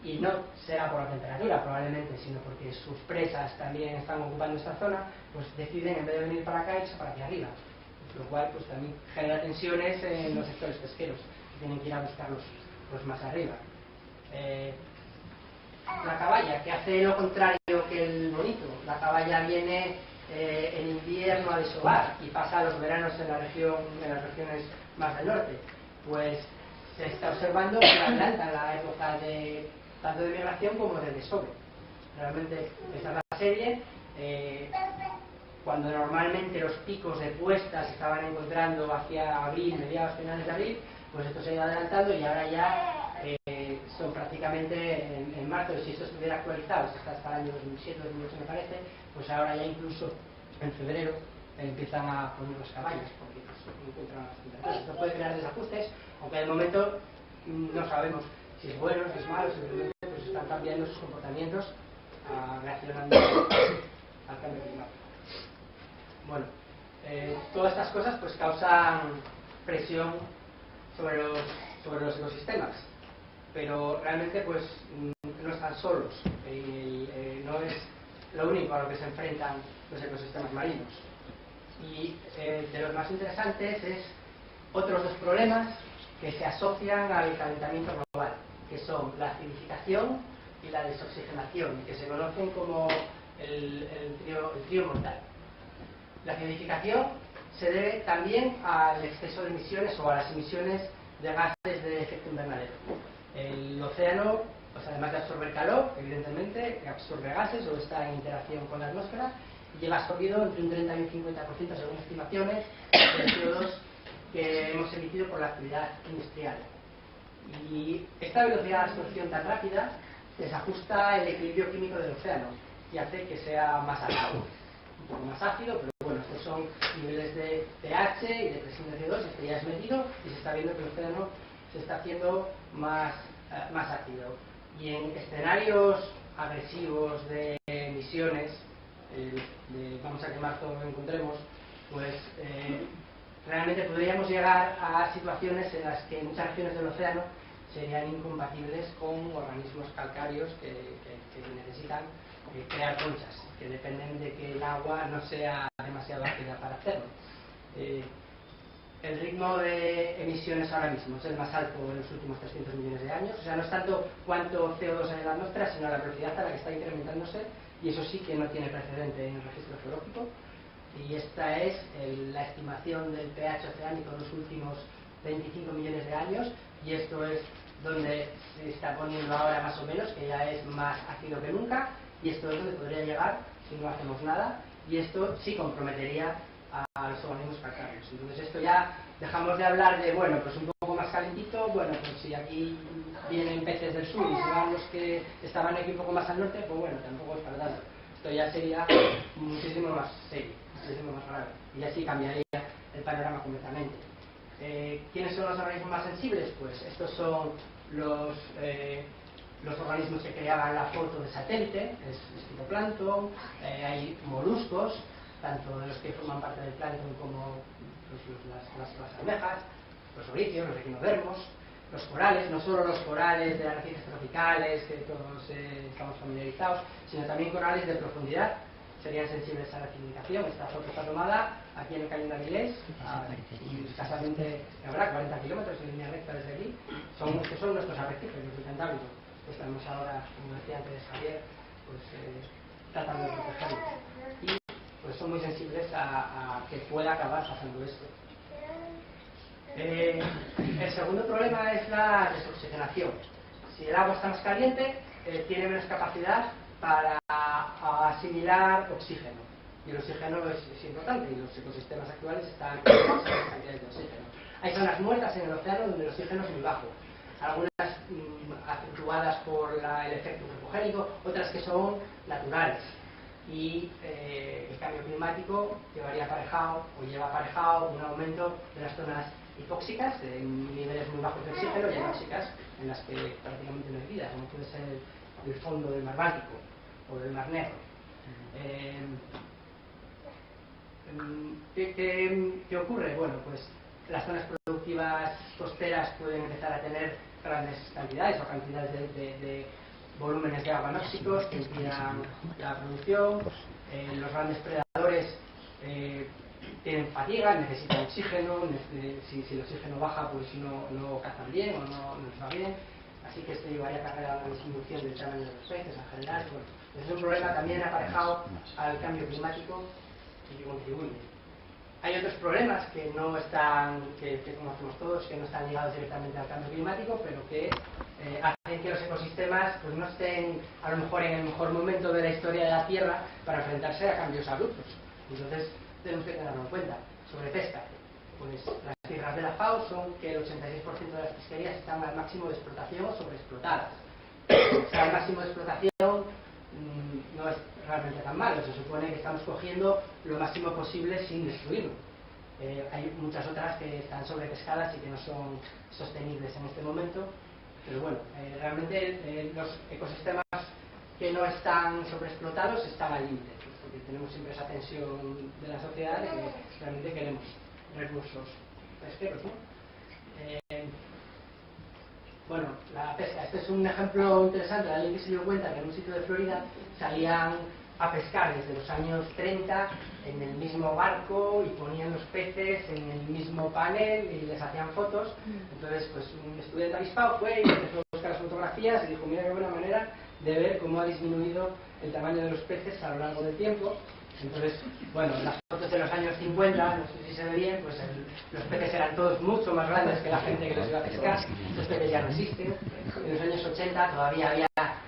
y no será por la temperatura probablemente, sino porque sus presas también están ocupando esta zona, pues deciden en vez de venir para acá irse para aquí arriba, lo cual pues también genera tensiones en los sectores pesqueros, que tienen que ir a buscarlos pues más arriba. La caballa, que hace lo contrario que el bonito. La caballa viene en invierno a desovar y pasa los veranos en las regiones más del norte. Pues se está observando que adelanta la época tanto de migración como de desove. Realmente esta es la serie. Cuando normalmente los picos de puesta se estaban encontrando hacia abril, mediados finales de abril, pues esto se ha ido adelantando y ahora ya son prácticamente en marzo, y si esto estuviera actualizado, hasta el año 2007, 2008 me parece, pues ahora ya incluso en febrero empiezan a poner las caballas, porque pues, encuentran las temperaturas. Esto puede crear desajustes, aunque de momento no sabemos si es bueno, si es malo, simplemente pues están cambiando sus comportamientos reaccionando al cambio climático. Bueno, todas estas cosas pues causan presión sobre los ecosistemas, pero realmente pues no están solos, no es lo único a lo que se enfrentan los ecosistemas marinos. Y de los más interesantes es otros dos problemas que se asocian al calentamiento global, que son la acidificación y la desoxigenación, que se conocen como el trío mortal. La acidificación se debe también al exceso de emisiones o a las emisiones de gases de efecto invernadero. El océano, pues además de absorber calor, evidentemente, absorbe gases o está en interacción con la atmósfera y lleva absorbido entre un 30 y un 50% según estimaciones del CO2 que hemos emitido por la actividad industrial. Y esta velocidad de absorción tan rápida desajusta el equilibrio químico del océano y hace que sea más ácido, un poco más ácido, pero bueno, estos son niveles de pH y de presión de CO2, esto ya es medido y se está viendo que el océano se está haciendo más ácido. Y en escenarios agresivos de emisiones, vamos a quemar todo lo que encontremos, pues realmente podríamos llegar a situaciones en las que en muchas regiones del océano serían incompatibles con organismos calcáreos que necesitan crear conchas, que dependen de que el agua no sea demasiado ácida para hacerlo. El ritmo de emisiones ahora mismo es el más alto en los últimos 300 millones de años. O sea, no es tanto cuánto CO2 hay en la atmósfera, sino la velocidad a la que está incrementándose, y eso sí que no tiene precedente en el registro geológico. Y esta es la estimación del pH oceánico en los últimos 25 millones de años, y esto es donde se está poniendo ahora más o menos, que ya es más ácido que nunca, y esto es donde podría llegar si no hacemos nada, y esto sí comprometería a los organismos calcáreos. Entonces esto ya dejamos de hablar de, bueno, pues un poco más calentito, bueno, pues si aquí vienen peces del sur y se van los que estaban aquí un poco más al norte, pues bueno, tampoco es para tanto. Esto ya sería muchísimo más serio, muchísimo más grave, y así cambiaría el panorama completamente. ¿Quiénes son los organismos más sensibles? Pues estos son los organismos que creaban la foto de satélite, es fitoplancton, hay moluscos, tanto de los que forman parte del plancton como las almejas, los oricios, los equinodermos, los corales, no solo los corales de las arrecifes tropicales que todos estamos familiarizados, sino también corales de profundidad, serían sensibles a la acidificación. Esta foto está tomada aquí en el Cañón de Avilés, escasamente, habrá 40 kilómetros en línea recta desde aquí. Estos son nuestros arrecifes, los del Cantábrico. Estamos ahora, como decía antes Javier, pues tratando de protegerlos. Y pues son muy sensibles a que pueda acabar pasando esto. El segundo problema es la desoxigenación. Si el agua está más caliente, tiene menos capacidad para asimilar oxígeno. Y el oxígeno es importante, y los ecosistemas actuales están con bajas cantidades de oxígeno. Hay zonas muertas en el océano donde el oxígeno es muy bajo. Algunas acentuadas por el efecto antropogénico, otras que son naturales. Y el cambio climático llevaría aparejado o lleva aparejado un aumento de las zonas hipóxicas, de niveles muy bajos de oxígeno, y anóxicas, en las que prácticamente no hay vida, como puede ser el fondo del mar Báltico o del mar Negro. ¿Qué ocurre? Bueno, pues las zonas productivas costeras pueden empezar a tener grandes cantidades o cantidades de volúmenes de agua anóxicos que impidan la producción. Los grandes predadores tienen fatiga, necesitan oxígeno, si el oxígeno baja pues no cazan bien o no les va bien, así que esto llevaría a cargar a la disminución del tamaño de los peces en general. Bueno, es un problema también aparejado al cambio climático y que contribuye. Hay otros problemas que no están, que conocemos todos, que no están ligados directamente al cambio climático, pero que hacen que los ecosistemas pues no estén a lo mejor en el mejor momento de la historia de la Tierra para enfrentarse a cambios abruptos. Entonces tenemos que tenerlo en cuenta. Sobre pesca, pues las cifras de la FAO son que el 86% de las pesquerías están al máximo de explotación o sobreexplotadas. O sea, el máximo de explotación no es realmente tan malo, se supone que estamos cogiendo lo máximo posible sin destruirlo. Hay muchas otras que están sobrepescadas y que no son sostenibles en este momento, pero bueno, realmente los ecosistemas que no están sobreexplotados están al límite, porque tenemos siempre esa tensión de la sociedad de que realmente queremos recursos pesqueros, ¿no? Bueno, la pesca. Este es un ejemplo interesante. Alguien que se dio cuenta que en un sitio de Florida salían a pescar desde los años 30 en el mismo barco y ponían los peces en el mismo panel y les hacían fotos. Entonces, pues un estudiante avispado fue y empezó a buscar las fotografías y dijo, mira qué buena manera de ver cómo ha disminuido el tamaño de los peces a lo largo del tiempo. Entonces, bueno, las fotos de los años 50, no sé si se ve bien, pues los peces eran todos mucho más grandes que la gente que los iba a pescar. Estos peces ya no existen. En los años 80 todavía había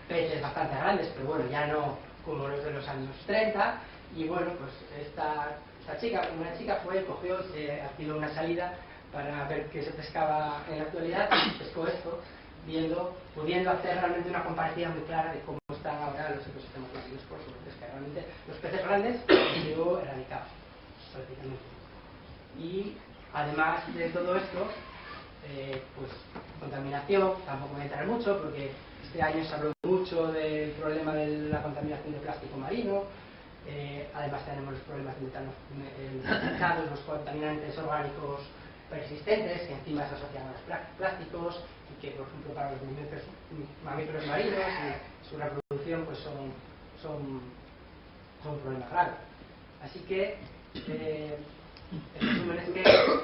peces bastante grandes, pero bueno, ya no como los de los años 30. Y bueno, pues una chica fue, cogió, alquiló una salida para ver qué se pescaba en la actualidad, y pescó esto, pudiendo hacer realmente una comparativa muy clara de cómo están ahora los ecosistemas marinos por sobrepesca. Realmente los peces grandes han sido erradicados prácticamente. Y además de todo esto, pues contaminación, tampoco voy a entrar mucho porque este año se habló mucho del problema de la contaminación de plástico marino. Además tenemos los problemas de metano, los contaminantes orgánicos persistentes que encima se asocian a los plásticos y que, por ejemplo, para los mamíferos marinos y su reproducción pues son un problema grave. Así que el resumen es que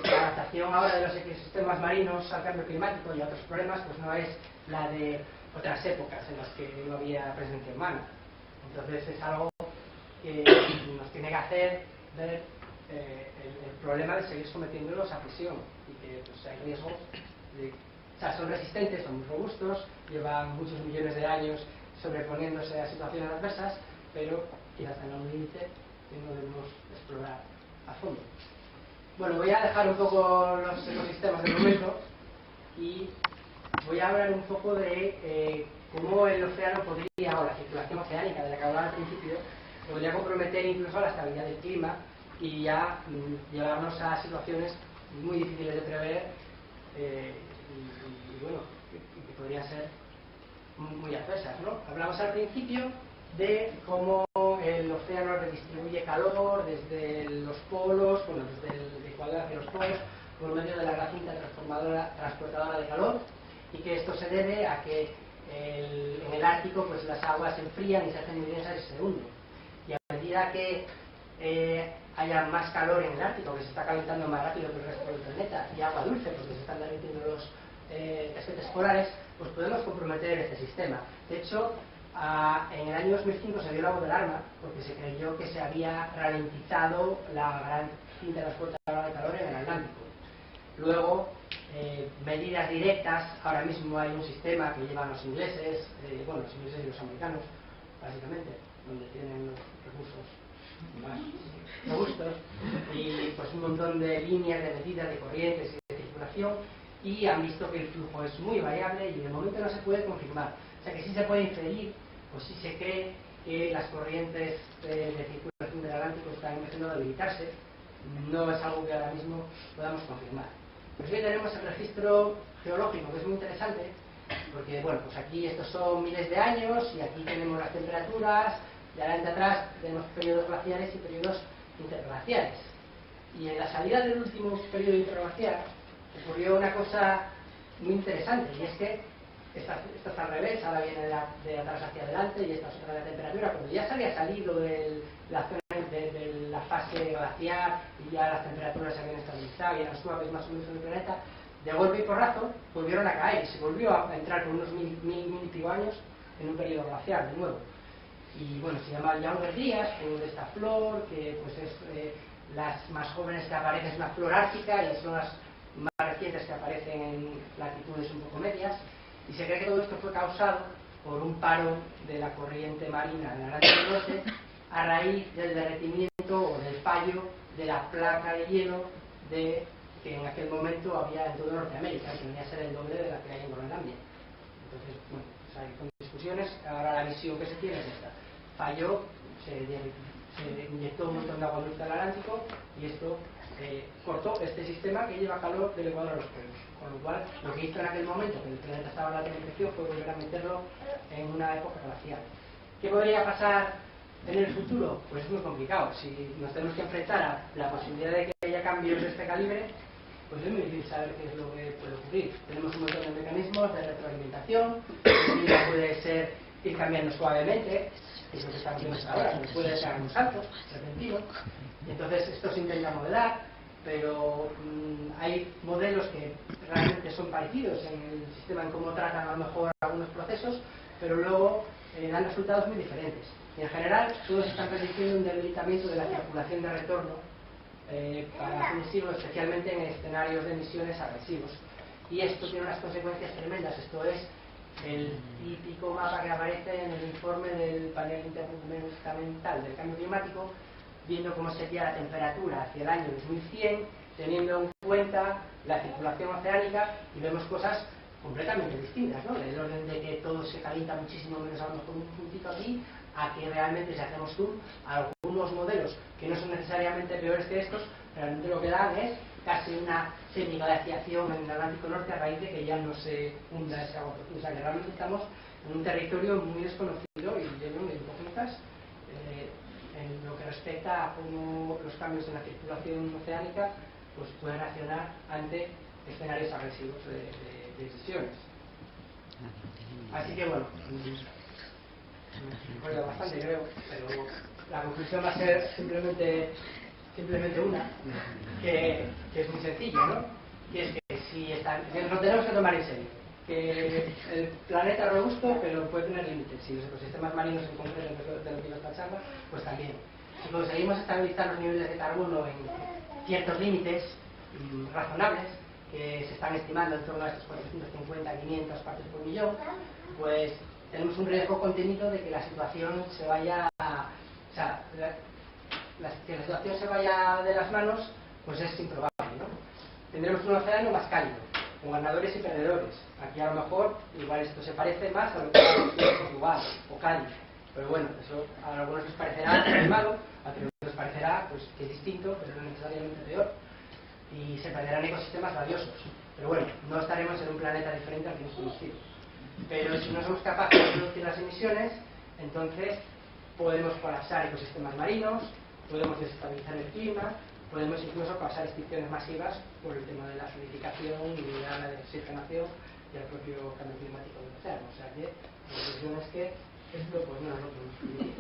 la adaptación ahora de los ecosistemas marinos al cambio climático y a otros problemas pues no es la de otras épocas en las que no había presencia humana. Entonces es algo que nos tiene que hacer ver el problema de seguir sometiéndolos a presión y que pues, hay riesgos de, o sea, son resistentes, son muy robustos, llevan muchos millones de años sobreponiéndose a situaciones adversas, pero quizás tengan un límite que no debemos explorar a fondo. Bueno, voy a dejar un poco los ecosistemas de momento y voy a hablar un poco de cómo el océano podría, o la circulación oceánica de la que hablaba al principio, podría comprometer incluso la estabilidad del clima y ya llevarnos a situaciones muy difíciles de prever y bueno, que podrían ser muy adversas, ¿no? Hablamos al principio de cómo el océano redistribuye calor desde los polos, bueno, desde el Ecuador hacia los polos, por medio de la gran cinta transportadora de calor, y que esto se debe a que en el Ártico pues las aguas se enfrían y se hacen muy densas y se hunden. Y a medida que haya más calor en el Ártico, que se está calentando más rápido que el resto del planeta, y agua dulce, porque se están derritiendo los casquetes polares, pues podemos comprometer este sistema. De hecho, en el año 2005 se dio la voz de alarma porque se creyó que se había ralentizado la gran cinta transportadora de calor en el Atlántico. Luego, medidas directas, ahora mismo hay un sistema que llevan los ingleses, bueno, los ingleses y los americanos, básicamente, donde tienen los recursos más robustos, y pues un montón de líneas de medidas de corrientes y de circulación, y han visto que el flujo es muy variable y de momento no se puede confirmar. O sea que sí se puede inferir, o sí se cree que las corrientes de circulación del Atlántico están empezando a debilitarse. No es algo que ahora mismo podamos confirmar. Pues hoy tenemos el registro geológico, que es muy interesante, porque bueno, pues aquí estos son miles de años y aquí tenemos las temperaturas, y adelante atrás tenemos periodos glaciares y periodos interglaciares. Y en la salida del último periodo interglaciar ocurrió una cosa muy interesante, y es que esto está al revés, ahora viene de atrás hacia adelante y esta es otra la temperatura. Cuando ya se había salido de la zona de la fase glaciar y ya las temperaturas se habían estabilizado y eran suaves más o menos en el planeta, de golpe y porrazo volvieron a caer y se volvió a entrar por unos mil y pico años en un periodo glaciar de nuevo. Y bueno, se llama Younger Dryas, de esta flor, que pues es las más jóvenes que aparecen, es una flor ártica y son las más recientes que aparecen en latitudes un poco medias. Y se cree que todo esto fue causado por un paro de la corriente marina en el Atlántico Norte a raíz del derretimiento o del fallo de la placa de hielo que en aquel momento había en todo Norteamérica, que venía a ser el doble de la que hay en Groenlandia. Entonces, bueno, pues hay discusiones. Ahora la visión que se tiene es esta. Falló, se inyectó un montón de agua dulce al Atlántico y esto cortó este sistema que lleva calor del Ecuador a los polos. Con lo cual, lo que hizo en aquel momento, que el planeta estaba en la transición, fue volver a meterlo en una época glacial. ¿Qué podría pasar en el futuro? Pues es muy complicado. Si nos tenemos que enfrentar a la posibilidad de que haya cambios de este calibre, pues es muy difícil saber qué es lo que puede ocurrir. Tenemos un montón de mecanismos de retroalimentación, el clima puede ser ir cambiando suavemente, que es lo que estamos viendo hasta ahora, que puede ser un salto repentino, y entonces esto se intenta modelar, pero hay modelos que realmente son parecidos en el sistema, en cómo tratan a lo mejor algunos procesos, pero luego dan resultados muy diferentes. Y en general, todos están prediciendo un debilitamiento de la circulación de retorno para fin de siglo, especialmente en escenarios de emisiones agresivos. Y esto tiene unas consecuencias tremendas. Esto es el típico mapa que aparece en el informe del panel intergubernamental del cambio climático, viendo cómo sería la temperatura hacia el año 2100, teniendo en cuenta la circulación oceánica, y vemos cosas completamente distintas, ¿no? Del orden de que todo se calienta muchísimo menos, a lo mejor un puntito aquí, a que realmente, si hacemos zoom, algunos modelos que no son necesariamente peores que estos, realmente lo que dan es casi una semiglaciación en el Atlántico Norte a raíz de que ya no se hunda ese agua profunda. O sea, que realmente estamos en un territorio muy desconocido y lleno de incógnitas en lo que respecta a cómo los cambios en la circulación oceánica pues puede reaccionar ante escenarios agresivos de decisiones. Así que bueno, me he jodido bastante creo, pero la conclusión va a ser simplemente una, que es muy sencilla, ¿no? Y es que si nos tenemos que tomar en serio, que el planeta es robusto, pero puede tener límites. Si los ecosistemas marinos en concreto, de lo que iba esta charla, pues también. Si conseguimos estabilizar los niveles de carbono en ciertos límites razonables, que se están estimando en torno a estos 450, 500 partes por millón, pues tenemos un riesgo contenido de que la situación se vaya o sea, que la situación se vaya de las manos, pues es improbable, ¿no? Tendremos un océano más cálido, con ganadores y perdedores. Aquí a lo mejor, igual esto se parece más a lo que es Portugal o Cádiz, pero bueno, eso a algunos les parecerá muy malo, a otros les parecerá pues, que es distinto, pero no necesariamente peor, y se perderán ecosistemas valiosos. Pero bueno, no estaremos en un planeta diferente al que hemos conocido. Pero si no somos capaces de reducir las emisiones, entonces podemos colapsar ecosistemas marinos, podemos desestabilizar el clima, podemos incluso causar extinciones masivas por el tema de la acidificación y de la desoxigenación y el propio cambio climático del océano. O sea que la conclusión es que esto pues no nos lo podemos permitir.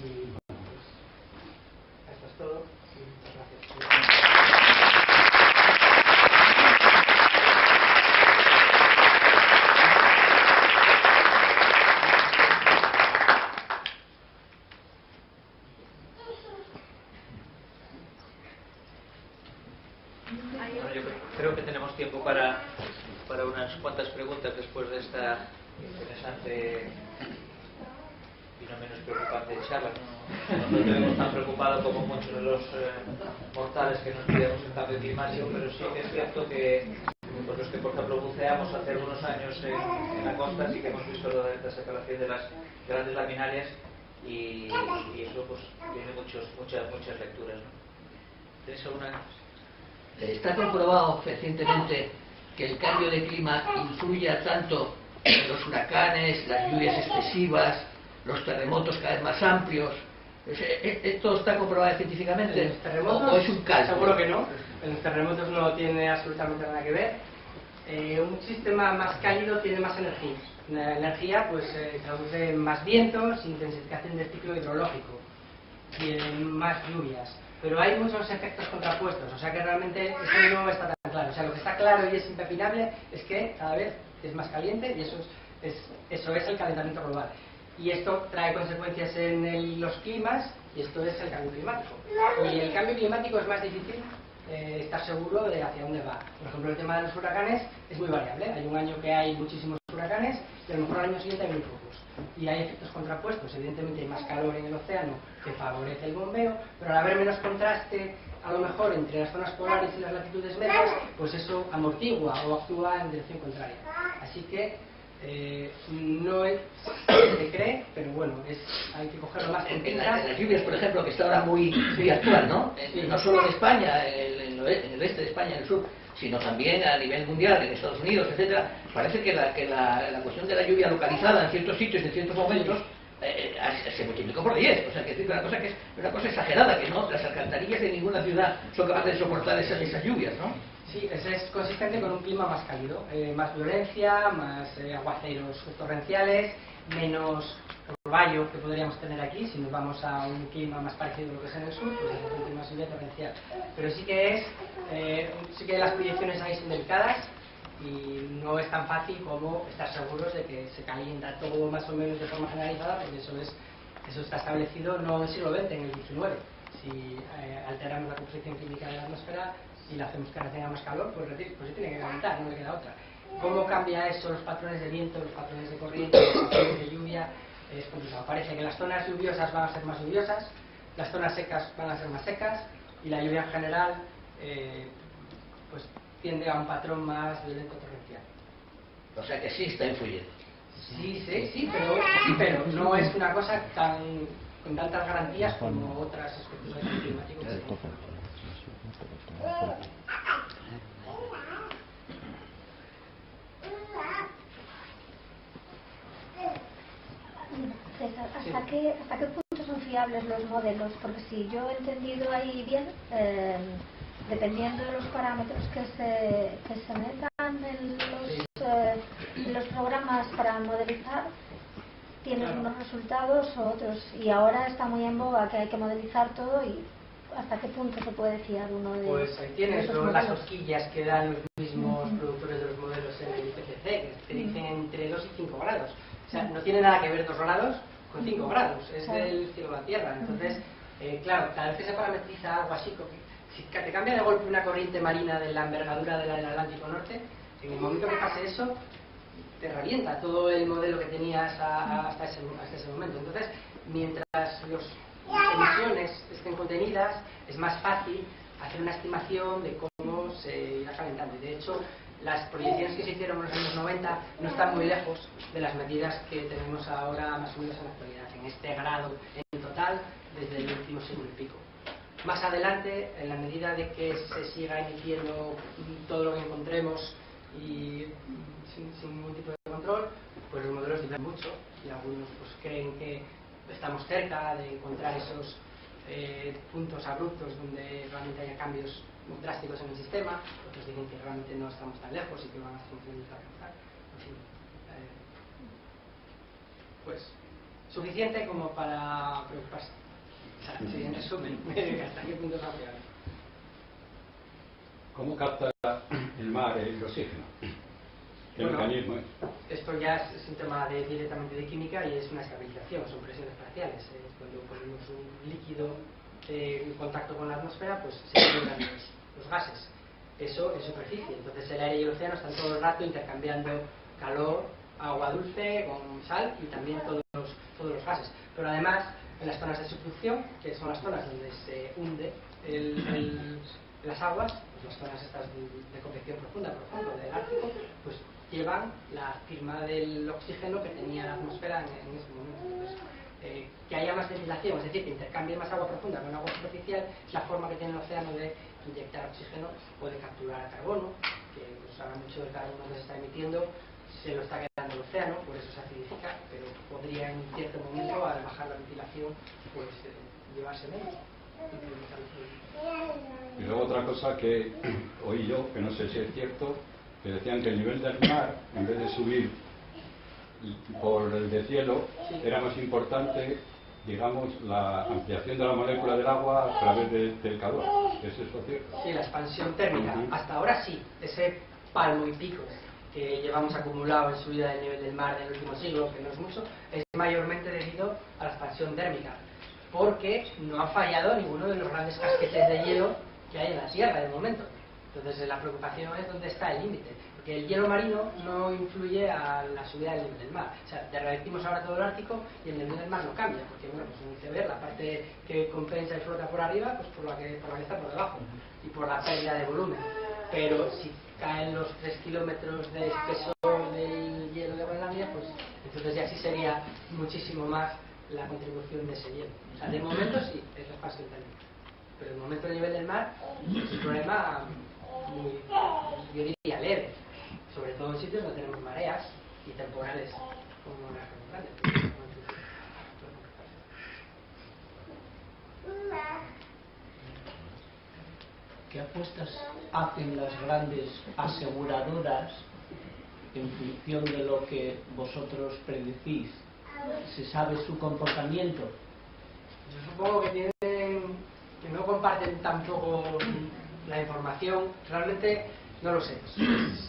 Y pues esto es todo. Y muchas gracias. Creo que tenemos tiempo para unas cuantas preguntas después de esta interesante y no menos preocupante charla. No tenemos tan preocupado como muchos de los mortales que nos pidamos el cambio climático, pero sí que es cierto que pues los que por ejemplo buceamos hace algunos años en la costa sí que hemos visto lo de la separación de las grandes laminarias y eso pues tiene muchas lecturas, ¿no? ¿Tenéis alguna? Está comprobado recientemente que el cambio de clima influye tanto en los huracanes, las lluvias excesivas, los terremotos cada vez más amplios. ¿Esto está comprobado científicamente? ¿En los terremotos? ¿O es un cálculo? Seguro que no. En los terremotos no tiene absolutamente nada que ver. Un sistema más cálido tiene más energía. La energía pues traduce en más vientos, intensificación del ciclo hidrológico y en más lluvias. Pero hay muchos efectos contrapuestos, o sea que realmente eso no está tan claro. O sea, lo que está claro y es impepinable es que cada vez es más caliente y eso es el calentamiento global. Y esto trae consecuencias en los climas y esto es el cambio climático. Y el cambio climático es más difícil estar seguro de hacia dónde va. Por ejemplo, el tema de los huracanes es muy variable. Hay un año que hay muchísimos huracanes y a lo mejor al año siguiente hay muy pocos. Y hay efectos contrapuestos. Evidentemente hay más calor en el océano que favorece el bombeo, pero al haber menos contraste a lo mejor entre las zonas polares y las latitudes medias, pues eso amortigua o actúa en dirección contraria. Así que no es se cree, pero bueno, hay que cogerlo más con pinzas. En las lluvias, por ejemplo, que está ahora muy actual, ¿no? Sí. No solo en España, en el este de España, en el sur, sino también a nivel mundial, en Estados Unidos, etcétera. Parece que la cuestión de la lluvia localizada en ciertos sitios, en ciertos momentos, se multiplicó por 10. O sea, que es una cosa que es una cosa exagerada, que no las alcantarillas de ninguna ciudad son capaces de soportar esas lluvias, ¿no? Sí, es consistente con un clima más cálido, más violencia, más aguaceros torrenciales, menos orvallo que podríamos tener aquí. Si nos vamos a un clima más parecido a lo que es en el sur, pues es un clima más torrencial. Pero sí que las proyecciones ahí son delicadas y no es tan fácil como estar seguros de que se calienta todo más o menos de forma generalizada, porque eso está establecido no en el siglo XX, en el XIX. Si alteramos la composición química de la atmósfera y le hacemos que tenga más calor, pues se tiene que calentar, no le queda otra. ¿Cómo cambia eso los patrones de viento, los patrones de corriente, los patrones de lluvia? Es complicado. Parece que las zonas lluviosas van a ser más lluviosas, las zonas secas van a ser más secas y la lluvia en general pues tiende a un patrón más violento torrencial. O sea que sí está influyendo. Sí, pero no es una cosa con tantas garantías como otros aspectos del cambio climático. ¿Hasta qué punto son fiables los modelos? Porque si yo he entendido ahí bien, dependiendo de los parámetros que se metan en los programas para modelizar, tienes unos resultados u otros. Y ahora está muy en boga que hay que modelizar todo, y ¿hasta qué punto se puede fiar uno de Pues ahí tienes esos las modelos? horquillas que dan los mismos productores de los modelos en el IPCC, que te dicen entre 2 y 5 grados. O sea, no tiene nada que ver 2 grados con 5 grados, es del cielo a la tierra. Entonces, claro, cada vez que se parametriza algo así, si te cambia de golpe una corriente marina de la envergadura del Atlántico Norte, en el momento que pase eso, te revienta todo el modelo que tenías hasta ese momento. Entonces, mientras las emisiones estén contenidas, es más fácil hacer una estimación de cómo se irá calentando. Y de hecho, las proyecciones que se hicieron en los años 90 no están muy lejos de las medidas que tenemos ahora más o menos en la actualidad, en este grado en total desde el último siglo y pico. Más adelante, en la medida de que se siga emitiendo todo lo que encontremos y sin ningún tipo de control, pues los modelos difieren mucho, y algunos pues creen que estamos cerca de encontrar esos puntos abruptos donde realmente haya cambios muy drásticos en el sistema, otros dicen que realmente no estamos tan lejos y que van a ser muy difíciles de alcanzar. En fin, pues suficiente como para preocuparse. O sea, sí, en resumen, ¿hasta qué punto es ampliable? ¿Cómo capta el mar el oxígeno? ¿Qué mecanismo es? Esto ya es un tema directamente de química, y es una estabilización, son presiones parciales. Cuando ponemos un líquido en contacto con la atmósfera, pues se liberan los gases. Eso en superficie. Entonces el aire y el océano están todo el rato intercambiando calor, agua dulce con sal, y también todos los gases. Pero además, en las zonas de subducción, que son las zonas donde se hunde las aguas, pues las zonas estas de convección profunda, por ejemplo, del Ártico, pues llevan la firma del oxígeno que tenía la atmósfera en ese momento. Entonces, que haya más ventilación, es decir, que intercambie más agua profunda con agua superficial, es la forma que tiene el océano de inyectar oxígeno o de capturar carbono, que pues ahora mucho del carbono que se está emitiendo se lo está quedando el océano, por eso se acidifica, pero podría en cierto momento, al bajar la ventilación, pues llevarse menos. Y luego otra cosa que oí yo, que no sé si es cierto, que decían que el nivel del mar, en vez de subir por el deshielo, era más importante, digamos, la ampliación de la molécula del agua a través del calor. ¿Es eso cierto? Sí, la expansión térmica. Hasta ahora sí, ese palmo y pico que llevamos acumulado en subida del nivel del mar del último siglo, que no es mucho, es mayormente debido a la expansión térmica, porque no ha fallado ninguno de los grandes casquetes de hielo que hay en la Tierra de momento. Entonces la preocupación es dónde está el límite, porque el hielo marino no influye a la subida del nivel del mar. O sea, derretimos ahora todo el Ártico y el nivel del mar no cambia, porque bueno, pues en el iceberg la parte que compensa y flota por arriba, pues por la que está por debajo, y por la pérdida de volumen. Pero si caen los 3 kilómetros de espesor del hielo de Groenlandia, pues entonces ya sí sería muchísimo más la contribución de ese hielo. O sea, de momento sí, es la expansión térmica, pero de momento el nivel del mar es un problema muy, yo diría, leve, sobre todo en sitios donde tenemos mareas y temporales como las grandes. ¿Qué apuestas hacen las grandes aseguradoras en función de lo que vosotros predecís? ¿Se sabe su comportamiento? Yo supongo que que no comparten tampoco la información. Realmente no lo sé.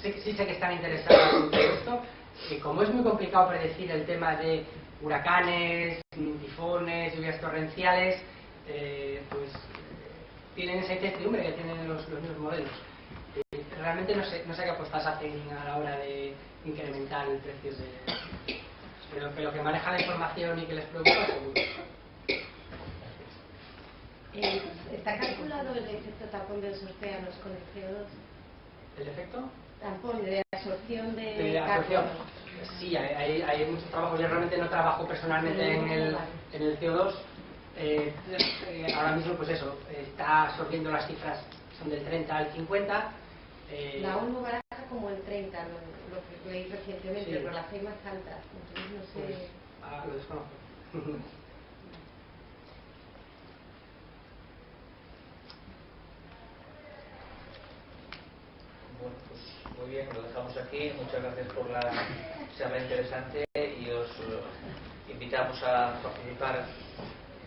Sí sé que están interesados en todo esto, que como es muy complicado predecir el tema de huracanes, tifones, lluvias torrenciales, pues tienen esa incertidumbre que tienen los mismos modelos. Realmente no sé qué apuestas hacen a la hora de incrementar el precio pero que lo que maneja la información y que les preocupa, seguro. ¿Está calculado el efecto tampón de los océanos con el CO2? ¿El efecto? Tampón de absorción de absorción. Sí, hay muchos trabajos. Yo realmente no trabajo personalmente en el CO2. Ahora mismo, pues eso, está absorbiendo las cifras, son del 30 al 50. La ONU baraja como el 30, lo que leí recientemente, sí. pero la fe más alta, entonces no sé. Pues, lo desconozco. Bueno, pues muy bien, lo dejamos aquí. Muchas gracias por la charla interesante y os invitamos a participar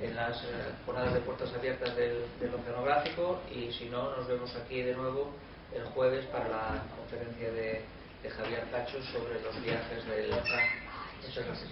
en las jornadas de puertas abiertas del oceanográfico, y si no, nos vemos aquí de nuevo el jueves para la conferencia de Javier Cacho sobre los viajes del ocean. Muchas gracias.